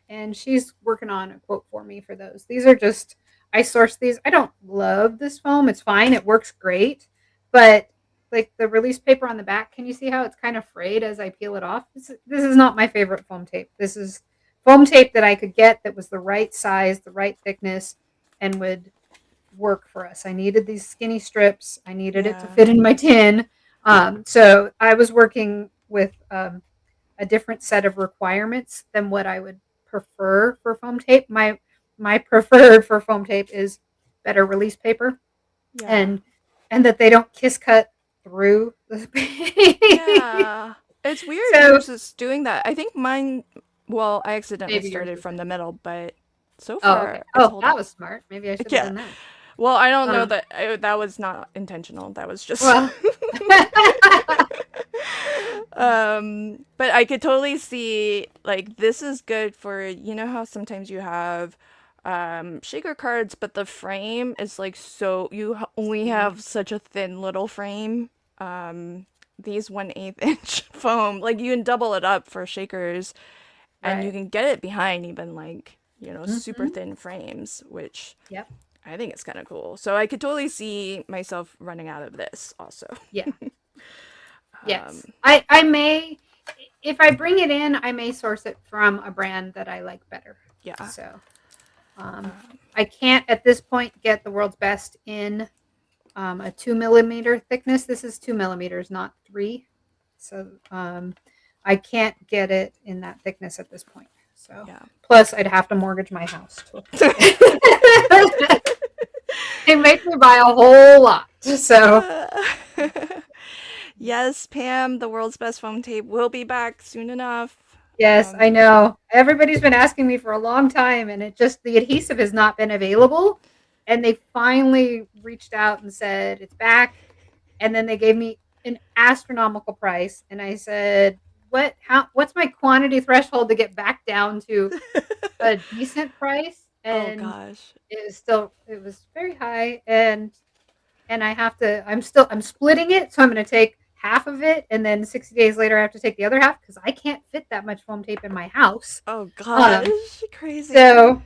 and she's working on a quote for me for those. These are just, I sourced these. I don't love this foam. It's fine. It works great, but like the release paper on the back, can you see how it's kind of frayed as I peel it off? This is not my favorite foam tape. This is foam tape that I could get that was the right size, the right thickness, and would work for us. I needed these skinny strips. I needed it to Yeah. fit in my tin. So I was working with a different set of requirements than what I would prefer for foam tape. My preferred for foam tape is better release paper, Yeah. and that they don't kiss cut through the page. Yeah. It's weird So yours is doing that. I think mine, well, I accidentally maybe yours started from isn't. the middle, but so Oh, okay. far it's Oh, holding. that was smart. Maybe I should have Yeah. done that. Well, I don't know Um, that that was not intentional. That was just well, but I could totally see like this is good for how sometimes you have shaker cards but the frame is like so only skinny. have such a thin little frame. These 1/8 inch foam like you can double it up for shakers and you Right. can get it behind even like super Hmm. thin frames, which Yep. I think it's kind of cool. So I could totally see myself running out of this also. Yeah. Um, Yes. I may, if I bring it in, I may source it from a brand that I like better. yeah. So Um, I can't at this point get the world's best in a 2 millimeter thickness. This is 2 millimeters, not 3. So I can't get it in that thickness at this point. So yeah. plus I'd have to mortgage my house to afford it. They make me buy a whole lot. So Yes, Pam, the world's best foam tape will be back soon enough. yes, I know. Everybody's been asking me for a long time, and it just, the adhesive has not been available. And they finally reached out and said it's back. And then they gave me an astronomical price, and I said, "What? How? What's my quantity threshold to get back down to a decent price?" Oh And gosh. it was very high, and I have to. I'm splitting it, so I'm going to take half of it, and then 60 days later, I have to take the other half because I can't fit that much foam tape in my house. Oh Um, gosh. Crazy. so,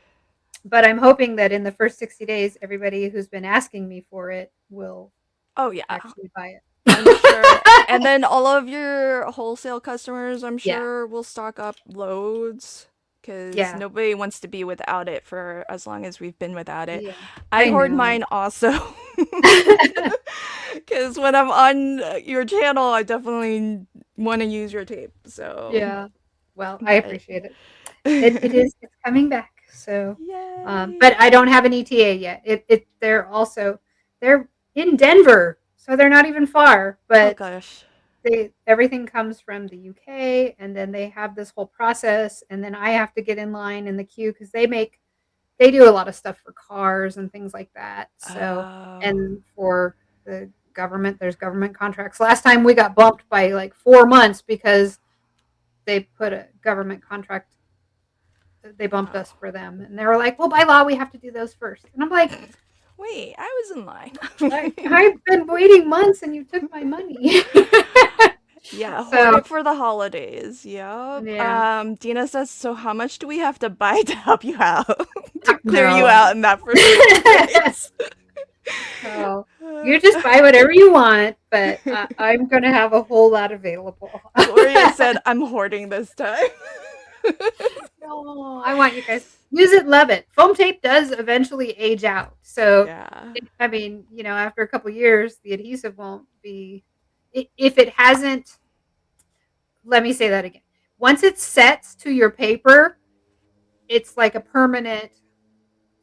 but I'm hoping that in the first 60 days, everybody who's been asking me for it will Oh yeah. actually buy I'm sure. it. And then all of your wholesale customers, I'm Yeah, sure, will stock up loads because yeah, nobody wants to be without it for as long as we've been without it. yeah. I I hoard know. mine also because when I'm on your channel, I definitely want to use your tape. So, Yeah. Well, I but appreciate it. It's coming back. So, yay! but I don't have an ETA yet. They're in Denver, so they're not even far. Oh But gosh. they everything comes from the UK, and then they have this whole process, and then I have to get in line in the queue because they do a lot of stuff for cars and things like that. So, Oh. and for the government, there's government contracts. Last time we got bumped by like 4 months because they put a government contract they bumped Oh. us for them, and they were like, "Well, by law, we have to do those first." And I'm like, Wait, I was in line. I've been waiting months, and you took my money. Yeah, hoard So it for the holidays. Yep. yeah, Dina says, so how much do we have to buy to help you out? To clear you no. out in that first 2 days? So you just buy whatever you want, but I'm gonna have a whole lot available. Gloria said, I'm hoarding this time. No, I want you guys use it, love it. Foam tape does eventually age out. So, Yeah. I mean, after a couple years, the adhesive won't be. If it hasn't, let me say that again. Once it sets to your paper, it's like a permanent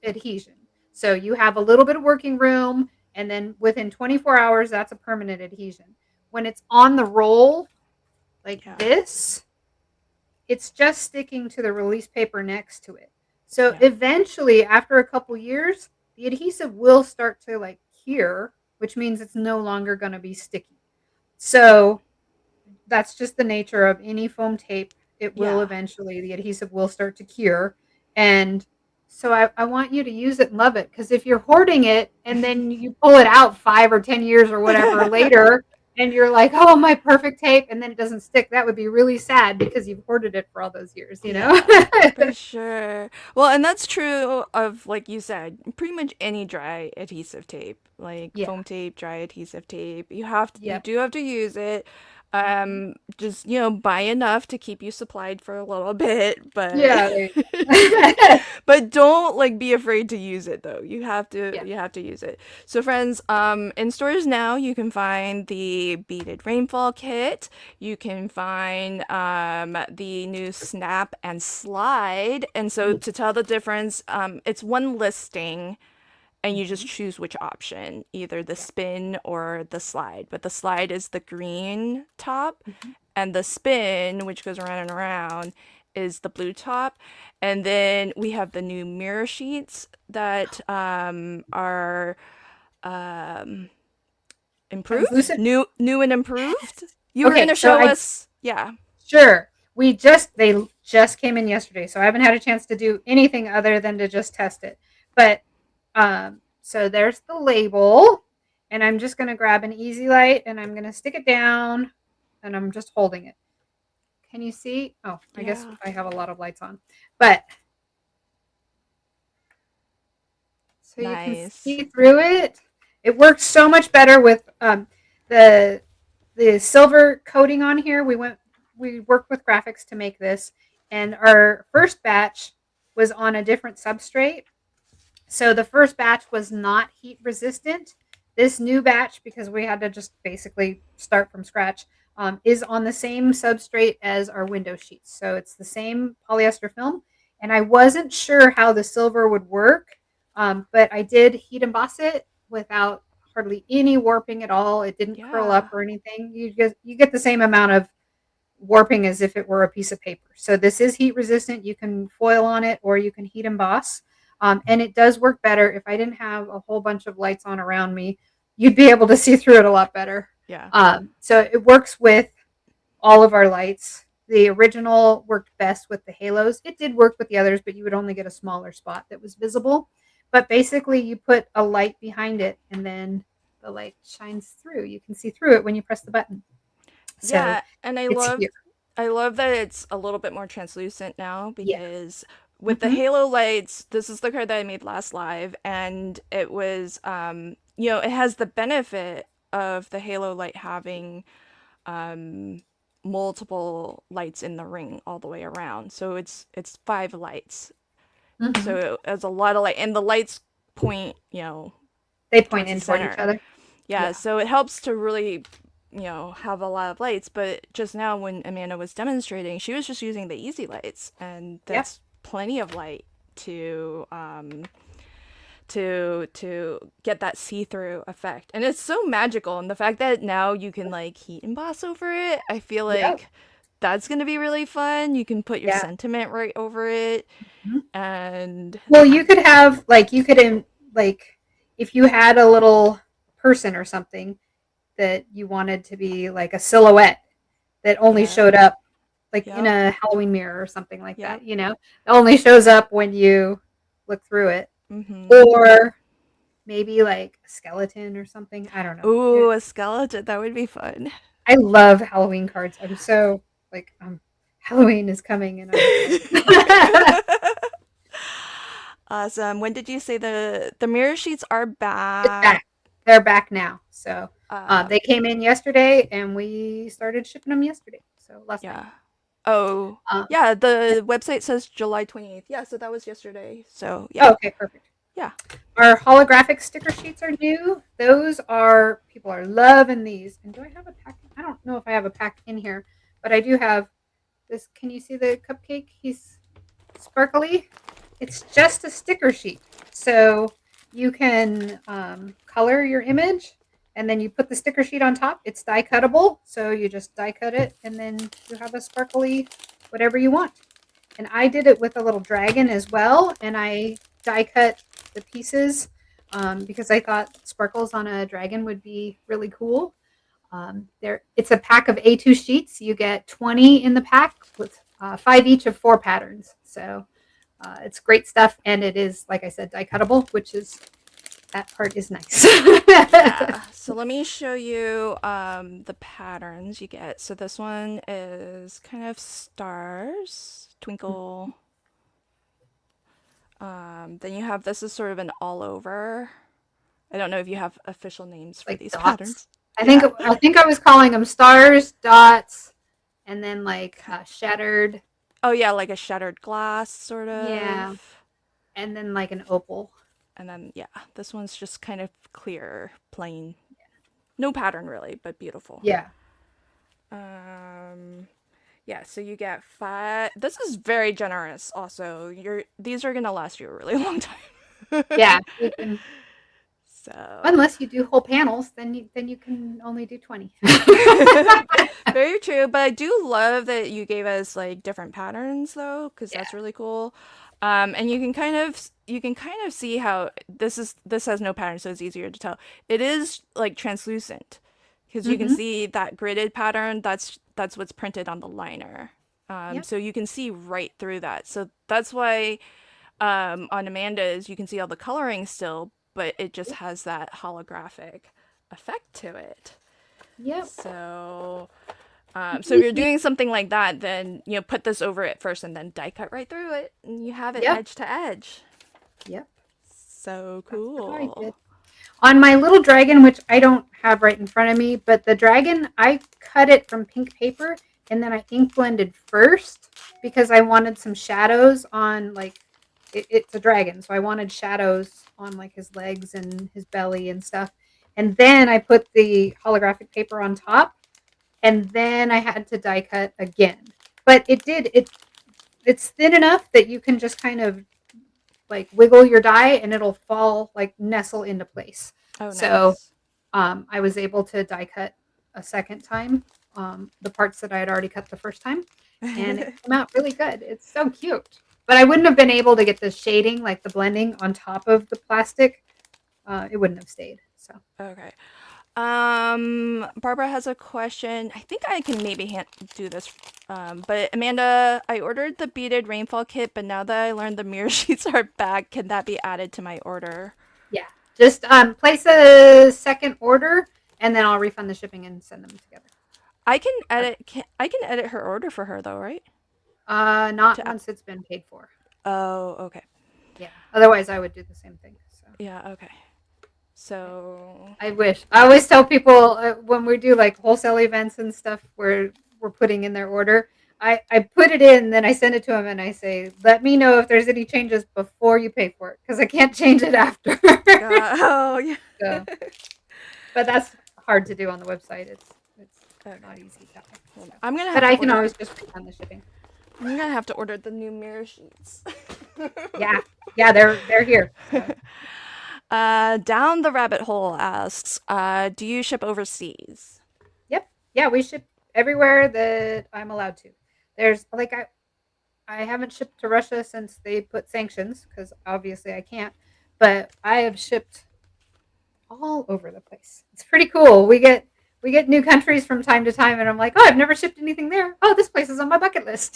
adhesion. So you have a little bit of working room, and then within 24 hours, that's a permanent adhesion. When it's on the roll, like Yeah. this, it's just sticking to the release paper next to it. So Yeah. eventually, after a couple years, the adhesive will start to like cure, which means it's no longer going to be sticky. So that's just the nature of any foam tape. It will Yeah. eventually, the adhesive will start to cure. And so I want you to use it and love it, because if you're hoarding it and then you pull it out 5 or 10 years or whatever later, and you're like, oh, my perfect tape, and then it doesn't stick, that would be really sad because you've hoarded it for all those years. Yeah, for sure. Well, and that's true of, like you said, pretty much any dry adhesive tape, like Yeah. foam tape, dry adhesive tape. You Yep. do have to use it. Mhm. Just, buy enough to keep you supplied for a little bit, but Yeah. There but don't like be afraid to use it though. Yeah. You have to use it. So friends, in stores now you can find the beaded rainfall kit. You can find the new snap and slide. And so to tell the difference, it's one listing and you just Mhm. choose which option, either the Yeah. spin or the slide. But the slide is the green top, Mhm. and the spin, which goes around and around, is the blue top. And then we have the new mirror sheets that are um, improved, Translucent. new and improved. You were Okay. gonna So show I us, yeah, Sure. They just came in yesterday, so I haven't had a chance to do anything other than to just test it. But so there's the label, and I'm just gonna grab an easy light and I'm gonna stick it down, and I'm just holding it. Can you see? Oh, I guess yeah, I have a lot of lights on, but so you can nice, see through it. It works so much better with the the silver coating on here. We worked with graphics to make this, and our first batch was on a different substrate. So the first batch was not heat resistant. This new batch, because we had to just basically start from scratch, is on the same substrate as our window sheets. So it's the same polyester film. And I wasn't sure how the silver would work, but I did heat emboss it without hardly any warping at all. It didn't curl up yeah, or anything. You get the same amount of warping as if it were a piece of paper. So this is heat resistant. You can foil on it or you can heat emboss. And it does work better. If I didn't have a whole bunch of lights on around me, you'd be able to see through it a lot better. yeah, So it works with all of our lights. The original worked best with the halos. It did work with the others, but you would only get a smaller spot that was visible. But basically, you put a light behind it, and then the light shines through. You can see through it when you press the button. So yeah. And it's here. I love that it's a little bit more translucent now Yeah. because with the Mhm. halo lights, this is the card that I made last live, and it was, it has the benefit of the halo light having um, multiple lights in the ring all the way around. So it's five lights. Mhm. So it's a lot of light, and the lights point, They point towards the in toward each center. other. Yeah, Yeah. so it helps to really, have a lot of lights. But just now, when Amanda was demonstrating, she was just using the easy lights, and Yep. that's plenty of light to get that see-through effect. And it's so magical, and the fact that now you can like heat emboss over it, I feel Yep. like that's going to be really fun. You can put your Yeah. sentiment right over it, Mhm. and Well, you could have like like if you had a little person or something that you wanted to be like a silhouette that only yeah. showed up like in Yep. a Halloween mirror or something like Yep. that. It only shows up when you look through it, Mm-hmm. or maybe like a skeleton or something. I don't know. Ooh, a skeleton. That would be fun. I love Halloween cards. I'm so like Halloween is coming and I'm excited. Awesome. When did you say the mirror sheets are It's back? back. They're back now. So Um, they came in yesterday and we started shipping them yesterday. So last night. yeah. Oh, Um, yeah, the website says July 28th. Yeah, so that was yesterday. So, yeah. oh, okay, perfect. Yeah. Our holographic sticker sheets are new. Those are people are loving these. And do I have a pack? I don't know if I have a pack in here, but I do have this. Can you see the cupcake? He's sparkly. It's just a sticker sheet. So you can color your image and then you put the sticker sheet on top. It's die cuttable. So you just die cut it and then you have a sparkly whatever you want. And I did it with a little dragon as well. And I die cut the pieces because I thought sparkles on a dragon would be really cool. It's a pack of A2 sheets. You get 20 in the pack with 5 each of 4 patterns. So it's great stuff, and it is, like I said, die cuttable, which is that part is nice. Yeah. So let me show you the patterns you get. So this one is kind of stars, twinkle. Then you have this is sort of an all over. I don't know if you have official names for Like these dots. patterns. I think Yeah. I think I was calling them stars, dots, and then like shattered. Oh yeah, like a shattered glass sort Yeah, of. and then like an opal. And then yeah, this one's just kind of clear, plain. No pattern really, but beautiful. Yeah, Um yeah, so you get 5. This is very generous also. These are going to last you a really long time. yeah. You can, So, unless you do whole panels, then you can only do 20. very true, but I do love that you gave us like different patterns though, because Yeah. that's really cool. And you can kind of see how this has no pattern, so it's easier to tell. It is like translucent because you can Mm-hmm. see that gridded pattern. That's what's printed on the liner. Yep. So you can see right through that. So that's why on Amanda's you can see all the coloring still, but it just Yep. has that holographic effect to it. Yep. So if you're doing something like that, then put this over it first and then die cut right through it, and you have it Yep. edge to edge. Yep. So That's what I did. cool. On my little dragon, which I don't have right in front of me, but the dragon, I cut it from pink paper and then I ink blended first because I wanted some shadows on like it's a dragon, so I wanted shadows on like his legs and his belly and stuff. And then I put the holographic paper on top, and then I had to die cut again. But it's thin enough that you can just kind of like wiggle your die and it'll fall like nestle into place. Oh, So nice. I was able to die cut a second time the parts that I had already cut the first time, and it came out really good. It's so cute. But I wouldn't have been able to get the shading, like the blending on top of the plastic. It wouldn't have stayed. So Okay. Barbara has a question. I think I can maybe do this. But Amanda, I ordered the beaded rainfall kit, but now that I learned the mirror sheets are back, can that be added to my order? yeah, just place a second order, and then I'll refund the shipping and send them together. I can edit her order for her though, right? Not To once it's been paid for. Oh, okay. Yeah. Otherwise, I would do the same thing. So. Yeah, okay. So, I wish. I always tell people when we do like wholesale events and stuff where we're putting in their order, I put it in, then I send it to them and I say, let me know if there's any changes before you pay for it because I can't change it after. oh yeah. So, but that's hard to do on the website. It's Okay. not easy that way. Hold on. So. I'm gonna But have to I can order. always just refund the shipping. I'm gonna have to order the new mirror sheets. Yeah, yeah, they're here. So. Down the rabbit hole asks, do you ship overseas? Yep, yeah, we ship everywhere that I'm allowed to. There's like I haven't shipped to Russia since they put sanctions because obviously I can't. But I have shipped all over the place. It's pretty cool. we get new countries from time to time, and I'm like, oh, I've never shipped anything there. Oh, this place is on my bucket list,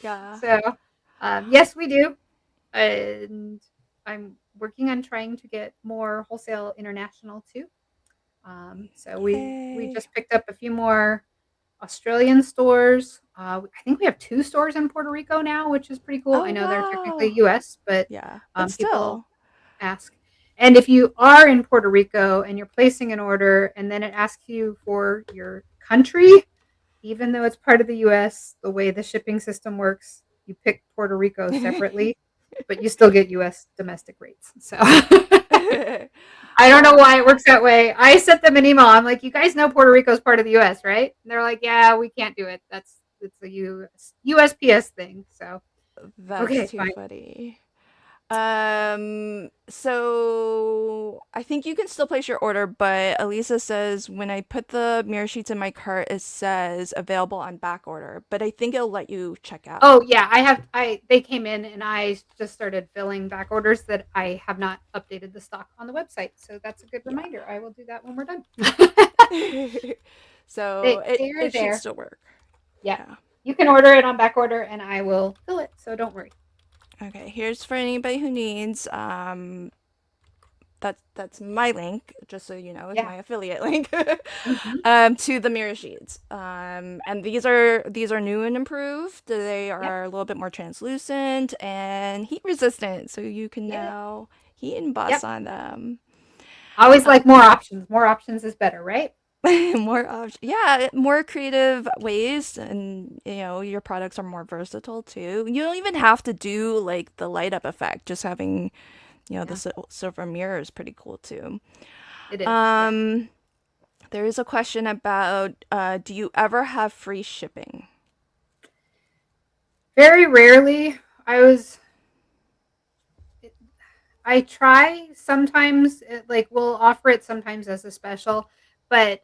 Yeah. So, yes, we do, and I'm working on trying to get more wholesale international too. So we Yay. just picked up a few more Australian stores. I think we have 2 stores in Puerto Rico now, which is pretty cool. I Oh, know they're technically wow. US, but, Yeah, but people still. ask. And if you are in Puerto Rico and you're placing an order and then it asks you for your country, even though it's part of the US, the way the shipping system works, you pick Puerto Rico separately, but you still get US domestic rates. So I don't know Uh, why it works that way. I sent them an email. I'm like, you guys know Puerto Rico's part of the US, right? And they're like, yeah, we can't do it. It's a USPS thing. So that's okay, too fine. funny. So I think you can still place your order, but Elisa says when I put the mirror sheets in my cart, it says available on back order, but I think it'll let you check out. Oh yeah, I they came in and I just started filling back orders that I have not updated the stock on the website. So that's a good Yeah. reminder. I will do that when we're done. So They're it should there. still work. Yeah. Yeah. You can order it on back order and I will fill it. So don't worry. Okay, here's for anybody who needs. That's my link, just so you know, is Yeah. my affiliate link Hmm. to the mirror sheets. And these are new and improved. They Yep. are a little bit more translucent and heat resistant, so you can Yep. now heat and bus Yep. on them. Always Uh, like more options. More options is better, right? more yeah, more creative ways, and your products are more versatile too. You don't even have to do like the light up effect. Just having the Yeah, silver mirror is pretty cool too. it is. Yeah. Um, there is a question about do you ever have free shipping? Very rarely. I was I try sometimes, like we'll offer it sometimes as a special, but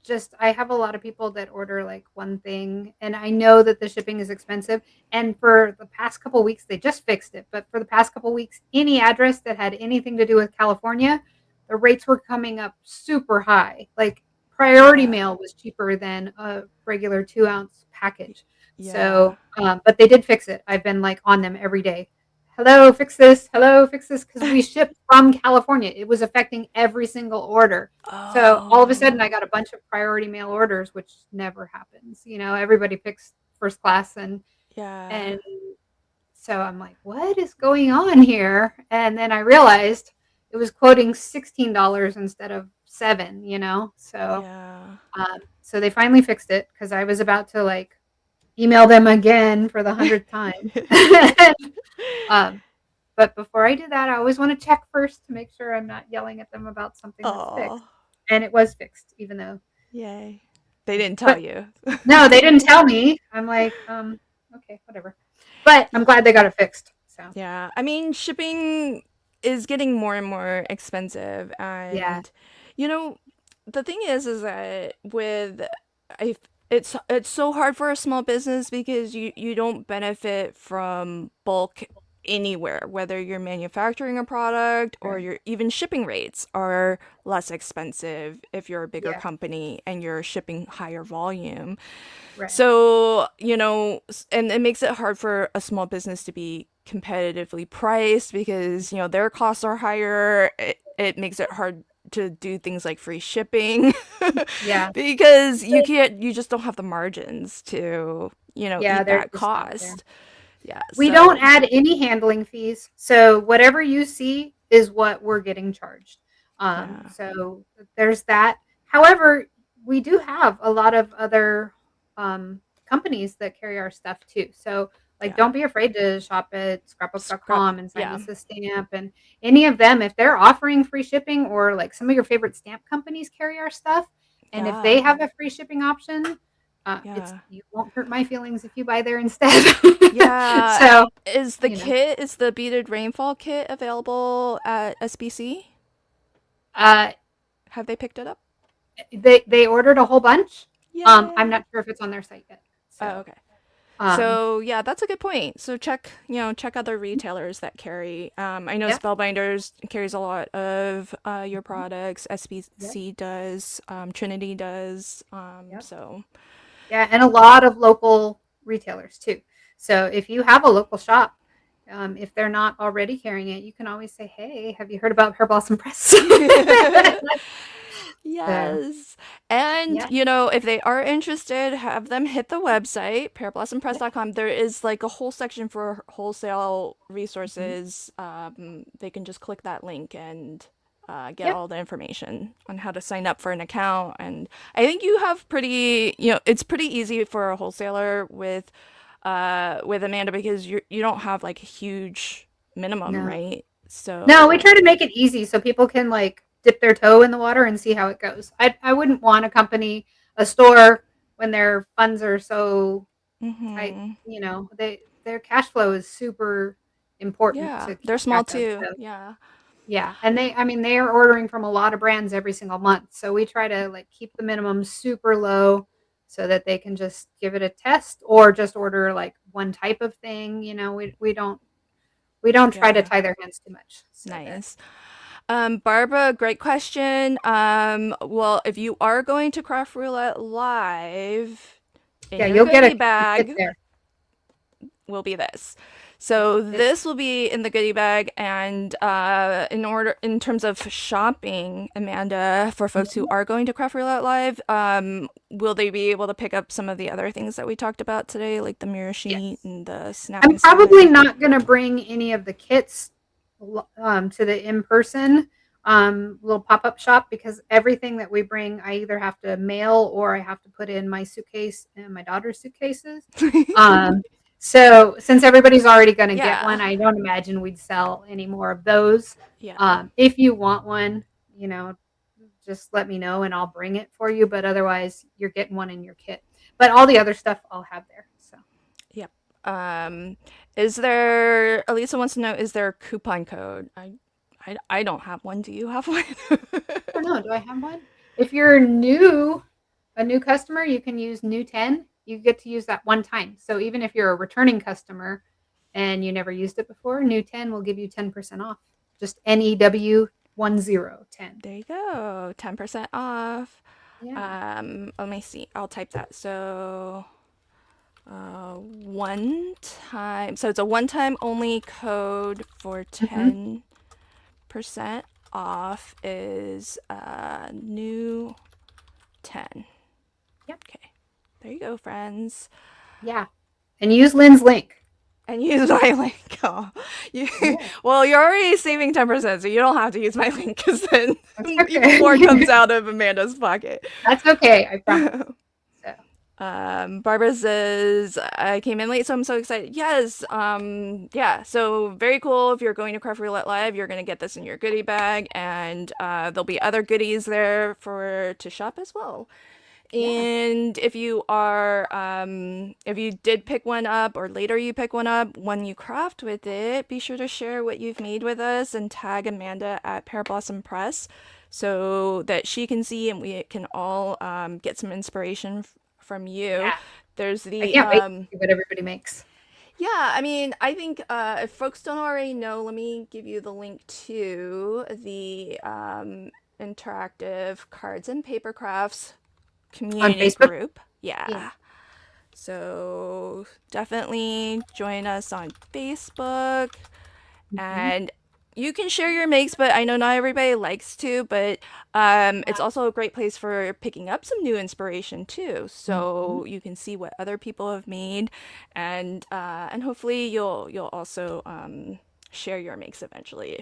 just I have a lot of people that order like one thing and I know that the shipping is expensive, and for the past couple weeks they just fixed it, but for the past couple weeks any address that had anything to do with California, the rates were coming up super high. Like priority Yeah. mail was cheaper than a regular 2-ounce package. Yeah. So, but they did fix it. I've been like on them every day. Hello, fix this. Hello, fix this, because we shipped from California. It was affecting every single order. So all of a sudden, Oh. I got a bunch of priority mail orders, which never happens. Everybody picks first class, Yeah. and so I'm like, what is going on here? And then I realized it was quoting $16 instead of 7. Yeah. So they finally fixed it because I was about to like email them again for the 100th time. um, but before I do that, I always want to check first to make sure I'm not yelling at them about something that's Oh. fixed. And it was fixed, even though. Yay. They didn't tell But you. no, they didn't tell me. I'm like, okay, whatever. But I'm glad they got it fixed. So Yeah, I mean, shipping is getting more and more expensive, yeah, and you know, the thing is that I, it's so hard for a small business because you don't benefit from bulk anywhere, whether you're manufacturing a product or right, you're even shipping rates are less expensive if you're a bigger yeah, company and you're shipping higher volume. right, So, and it makes it hard for a small business to be competitively priced because, their costs are higher. It makes it hard to do things like free shipping yeah, because you just don't have the margins to, yeah. eat They're that just not there. cost. Yeah. We don't So, add any handling fees, so whatever you see is what we're getting charged. yeah. So there's that. However, we do have a lot of other companies that carry our stuff too. So like, Yeah. don't be afraid to shop at Scrap. scrapbook.com and sign Yeah. us a stamp. And any of them, if they're offering free shipping, or like some of your favorite stamp companies carry our stuff, and if they Yeah. have a free shipping option, it's Yeah. you won't hurt my feelings if you buy there instead. Yeah. So, you know, Is the beaded rainfall kit available at SBC? uh, Have they picked it up? they ordered a whole bunch. I'm Yay. not sure if it's on their site yet. Oh, So, okay. Um, So yeah, that's a good point. So check other retailers that carry. I know yep. Spellbinders carries a lot of your Mhm. products. Yep. SBC does. Trinity does. Yep. So Yeah, and a lot of local retailers too. So if you have a local shop, if they're not already carrying it, you can always say, "Hey, have you heard about Her Blossom Press?" So, yes. And, yeah, if they are interested, have them hit the website, yep, parablossompress.com. There is like a whole section for wholesale mhm, resources. They can just click that link and get yep, all the information on how to sign up for an account. And I think you have it's pretty easy for a wholesaler with Amanda because you don't have like a huge minimum, no. right? No, we So, try to make it easy so people can, like, dip their toe in the water and see how it goes. I wouldn't want a store when their funds are so tight, hmm, their cash flow is super important yeah, to they're keep small track of, too. so Yeah. yeah, and I mean, they are ordering from a lot of brands every single month, so we try to, like, keep the minimum super low so that they can just give it a test or just order, like, one type of thing, we don't try to Yeah. tie their hands too much, so that Nice. Barbara, great question. Well, if you are going to Craft Roulette Live, in yeah, your you'll get goodie a kit bag there. will be this. Yeah, So it's this will be in the goodie bag, and in terms of shopping, Amanda, for folks who mhm, are going to Craft Roulette Live, will they be able to pick up some of the other things that we talked about today, like the mirror sheet yes. and the I'm snapping probably stick? not gonna bring any of the kits to the in-person little pop-up shop because everything that we bring, I either have to mail or I have to put in my suitcase and my daughter's suitcases. Um, so since everybody's already gonna get Yeah. one, I don't imagine we'd sell any more of those. Yeah. If you want one, just let me know and I'll bring it for you. But otherwise, you're getting one in your kit. But all the other stuff I'll have there. So. Yep. Um, is there, Elisa wants to know, is there a coupon code? I don't have one. Do you have one? I don't know. Do I have one? If you're a new customer, you can use new 10. You get to use that one time. So even if you're a returning customer and you never used it before, new 10 will give you 10% off. Just NEW1010. There you go. 10% off. Yeah. Let me see. I'll type that. So, one time. So it's a one time only code for Hmm. 10% off is new 10. Yep. Okay. There you go, friends. Yeah. And use Lynn's link. And use my link. Oh, you, Yeah. well, you're already saving 10%, so you don't have to use my link because then That's even more comes okay. out of Amanda's pocket. That's okay. I promise. So, Barbara says, I came in late, so I'm so excited. Yes. Yeah. So very cool. If you're going to Craft Roulette Live, you're going to get this in your goodie bag, and there'll be other goodies there to shop as well. yeah. And if you did pick one up or later you pick one up, when you craft with it, be sure to share what you've made with us and tag Amanda at Pear Blossom Press so that she can see and we can all get some inspiration from you. Yeah. There's I the can't wait to see what everybody makes. yeah, I mean, I think if folks don't already know, let me give you the link to the interactive cards and paper crafts On community Facebook? group. Yeah. Yeah. So definitely join us on Facebook Mhm. and you can share your makes, but I know not everybody likes to, but it's also a great place for picking up some new inspiration too. Mhm. So you can see what other people have made and hopefully you'll also share your makes eventually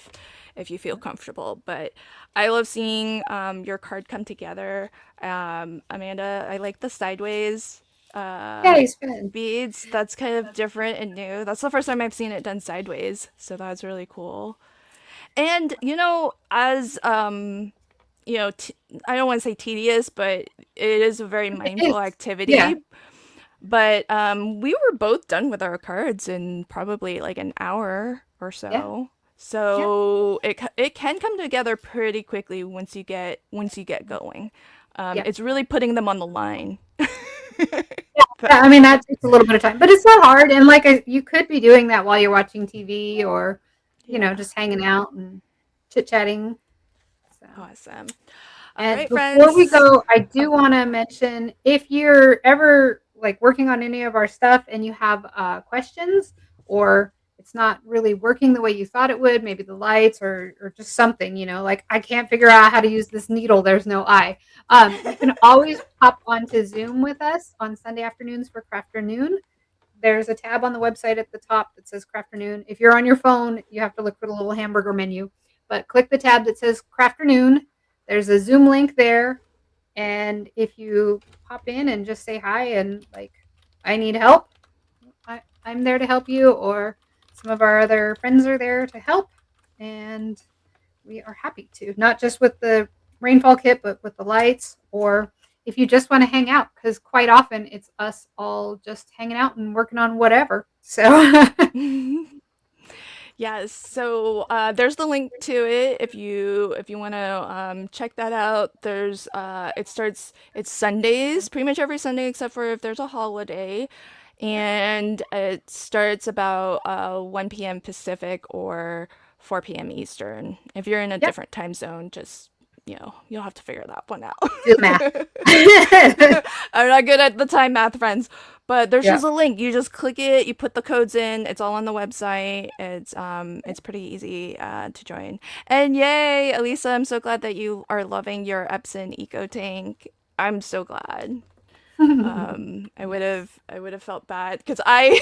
if you feel comfortable. But I love seeing your card come together. Amanda, I like the sideways Yeah, uh, he's fun. beads. That's kind of different and new. That's the first time I've seen it done sideways, so that's really cool. And as I don't want to say tedious, but it is a very It mindful is. Yeah. activity. But we were both done with our cards in probably like an hour or Yeah. so. Yeah. So it can come together pretty quickly once you get going. Yeah. It's really putting them on the line. Yeah, I mean, that takes a little bit of time, but it's not hard. And like, you could be doing that while you're watching TV or, Yeah. just hanging out and chit chatting. So. Awesome. All And right, before we friends. go, I Oh, do want to mention if you're ever like working on any of our stuff and you have questions or it's not really working the way you thought it would, maybe the lights or just something, like I can't figure out how to use this needle. There's no eye. You can always pop onto Zoom with us on Sunday afternoons for Crafternoon. There's a tab on the website at the top that says Crafternoon. If you're on your phone, you have to look for the little hamburger menu, but click the tab that says Crafternoon. There's a Zoom link there. And if you pop in and just say hi and like, I need help, I'm there to help you, or some of our other friends are there to help. And we are happy to, not just with the rainfall kit, but with the lights, or if you just want to hang out, because quite often it's us all just hanging out and working on whatever. So, yes. So there's the link to it if you want to check that out. There's it's Sundays, pretty much every Sunday except for if there's a holiday, and it starts about 1 p.m. Pacific or 4 p.m. Eastern. If you're in a yep, different time zone, just you'll have to figure that one out. do the math. I'm not good at the time math, friends. But there's Yeah. just a link. You just click it, you put the codes in, it's all on the website. It's pretty easy to join. And yay, Elisa, I'm so glad that you are loving your Epson Eco Tank. I'm so glad. Yes. I would have felt bad because I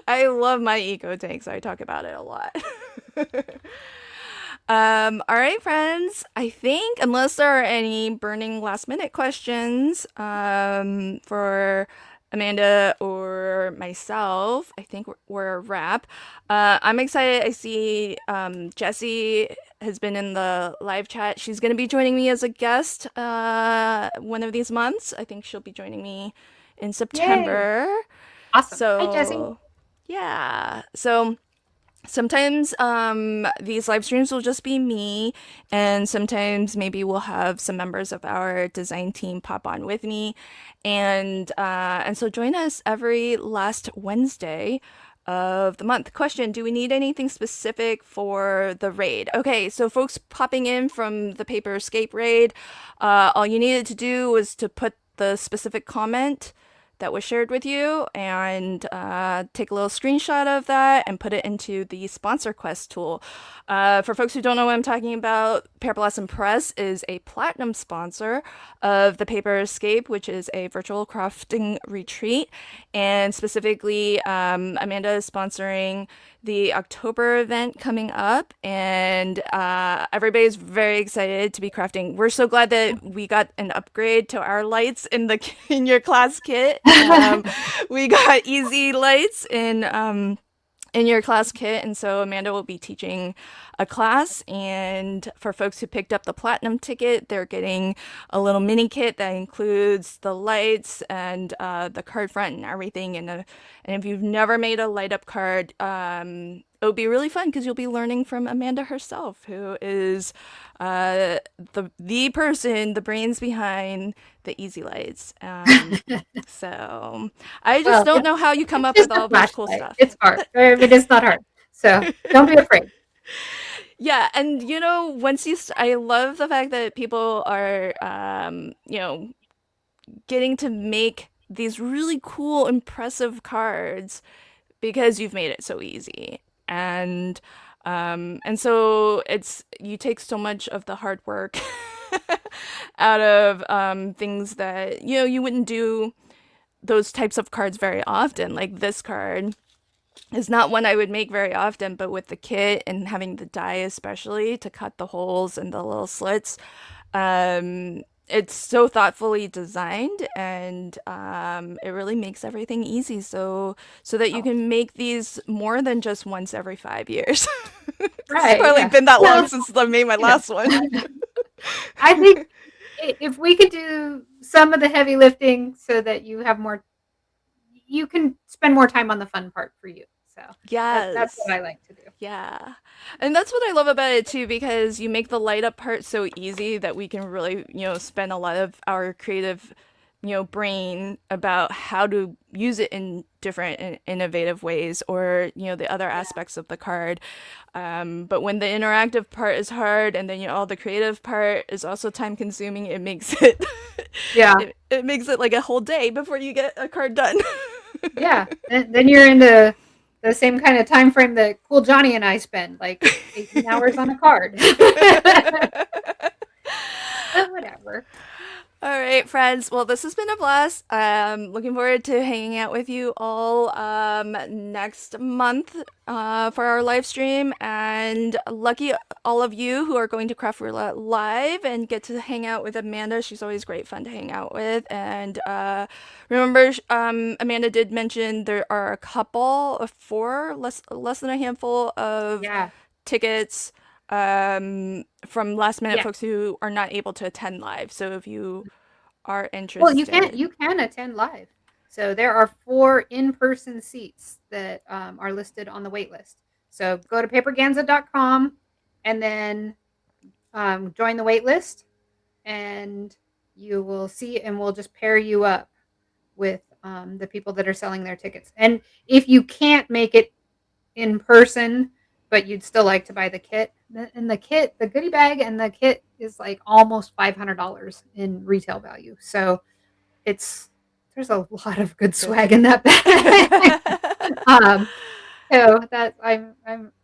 I love my Eco Tank, so I talk about it a lot. All right, friends. I think, unless there are any burning last minute questions for Amanda or myself, I think we're a wrap. I'm excited. I see Jessie has been in the live chat. She's going to be joining me as a guest one of these months. I think she'll be joining me in Yay. September. Awesome. Hi, Jesse. So, yeah. So, sometimes these live streams will just be me, and sometimes maybe we'll have some members of our design team pop on with me, and so join us every last Wednesday of the month. Question: do we need anything specific for the raid? Okay, so folks popping in from the Paper Escape raid, all you needed to do was to put the specific comment that was shared with you and take a little screenshot of that and put it into the sponsor quest tool. For folks who don't know what I'm talking about, Pear Blossom Press is a platinum sponsor of the Paper Escape, which is a virtual crafting retreat. And specifically, Amanda is sponsoring the October event coming up, and everybody's very excited to be crafting. We're so glad that we got an upgrade to our lights in the in your class kit. We got easy lights in your class kit, and so Amanda will be teaching a class, and for folks who picked up the platinum ticket, they're getting a little mini kit that includes the lights and the card front and everything, and if you've never made a light up card, it would be really fun because you'll be learning from Amanda herself, who is the person, the brains behind the easy lights. So I just Well, don't it's know how you come it's up just with a all this cool flashlight. stuff. It's hard. It is not hard. So don't be afraid. Yeah, and once I love the fact that people are, getting to make these really cool, impressive cards because you've made it so easy. And so you take so much of the hard work out of things that you wouldn't do those types of cards very often. Like this card is not one I would make very often, but with the kit and having the die especially to cut the holes and the little slits, it's so thoughtfully designed, and it really makes everything easy so that you Oh, can make these more than just once every 5 years. It's right. probably Yeah. been that long Well, since I made my you know, last one. I think if we could do some of the heavy lifting so that you can spend more time on the fun part for you. So that's what Yes. I like to do. Yeah. And that's what I love about it too, because you make the light up part so easy that we can really, spend a lot of our creative, brain about how to use it in different innovative ways, or the other Yeah. aspects of the card. But when the interactive part is hard, and then all the creative part is also time consuming, it makes it Yeah. it makes it like a whole day before you get a card done. Yeah. And then you're in the same kind of time frame that Cool Johnny and I spend, like 18 hours on a card. But whatever. All right, friends. Well, this has been a blast. Looking forward to hanging out with you all next month for our live stream. And lucky all of you who are going to Craft Roulette Live and get to hang out with Amanda. She's always great fun to hang out with. And remember, Amanda did mention there are a couple of four, less than a handful of Yeah. tickets from last minute Yeah. folks who are not able to attend live. So if you are Well, interested. you can attend live. So there are 4 in-person seats that are listed on the wait list. So go to paperganza.com and then join the wait list, and you will see, and we'll just pair you up with the people that are selling their tickets. And if you can't make it in person, but you'd still like to buy the kit, and the kit, the goodie bag and the kit is like almost $500 in retail value. So it's there's a lot of good swag in that bag. um, so that I'm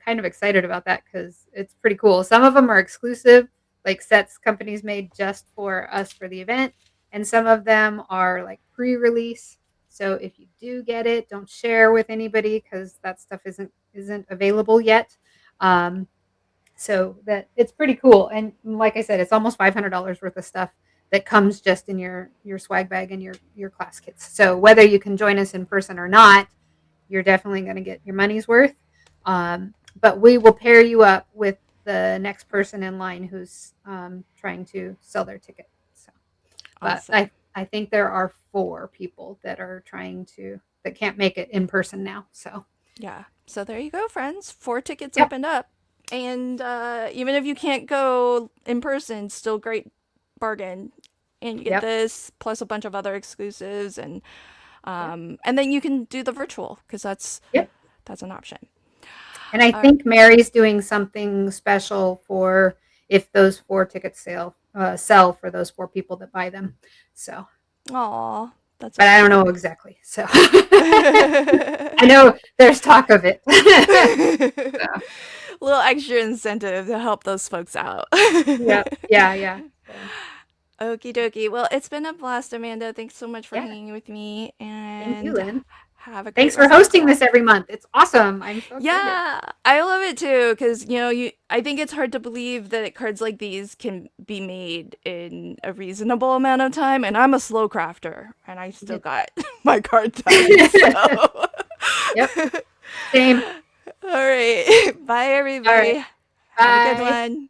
kind of excited about that because it's pretty cool. Some of them are exclusive, like sets companies made just for us for the event, and some of them are like pre-release. So if you do get it, don't share with anybody because that stuff isn't available yet. Um, so that it's pretty cool, and like I said, it's almost $500 worth of stuff that comes just in your swag bag and your class kits. So whether you can join us in person or not, you're definitely going to get your money's worth. But we will pair you up with the next person in line who's trying to sell their ticket. So, but Awesome. I think there are 4 people that are trying to that can't make it in person now. So, Yeah. So there you go, friends. 4 tickets yep, opened up. And even if you can't go in person, still great bargain. And you get yep, this plus a bunch of other exclusives, yep, and then you can do the virtual because yep. that's an option. And I Uh, think Mary's doing something special for if those 4 tickets sell for those 4 people that buy them. So, Aw, that's so but I don't know sweet. exactly. So I know there's talk of it. So, Little extra incentive to help those folks out. yeah, yeah, yeah. So, Okie dokie. Well, it's been a blast, Amanda. Thanks so much for yeah. hanging with me, Thank you, and Lynn. have a great Thanks for rest of your hosting day. this every month. It's awesome. I'm so excited. Yeah, I love it too because I think it's hard to believe that cards like these can be made in a reasonable amount of time, and I'm a slow crafter, and I still got my card done. So, Yep. Same. all right, bye All right. everybody. Have a good Bye. one.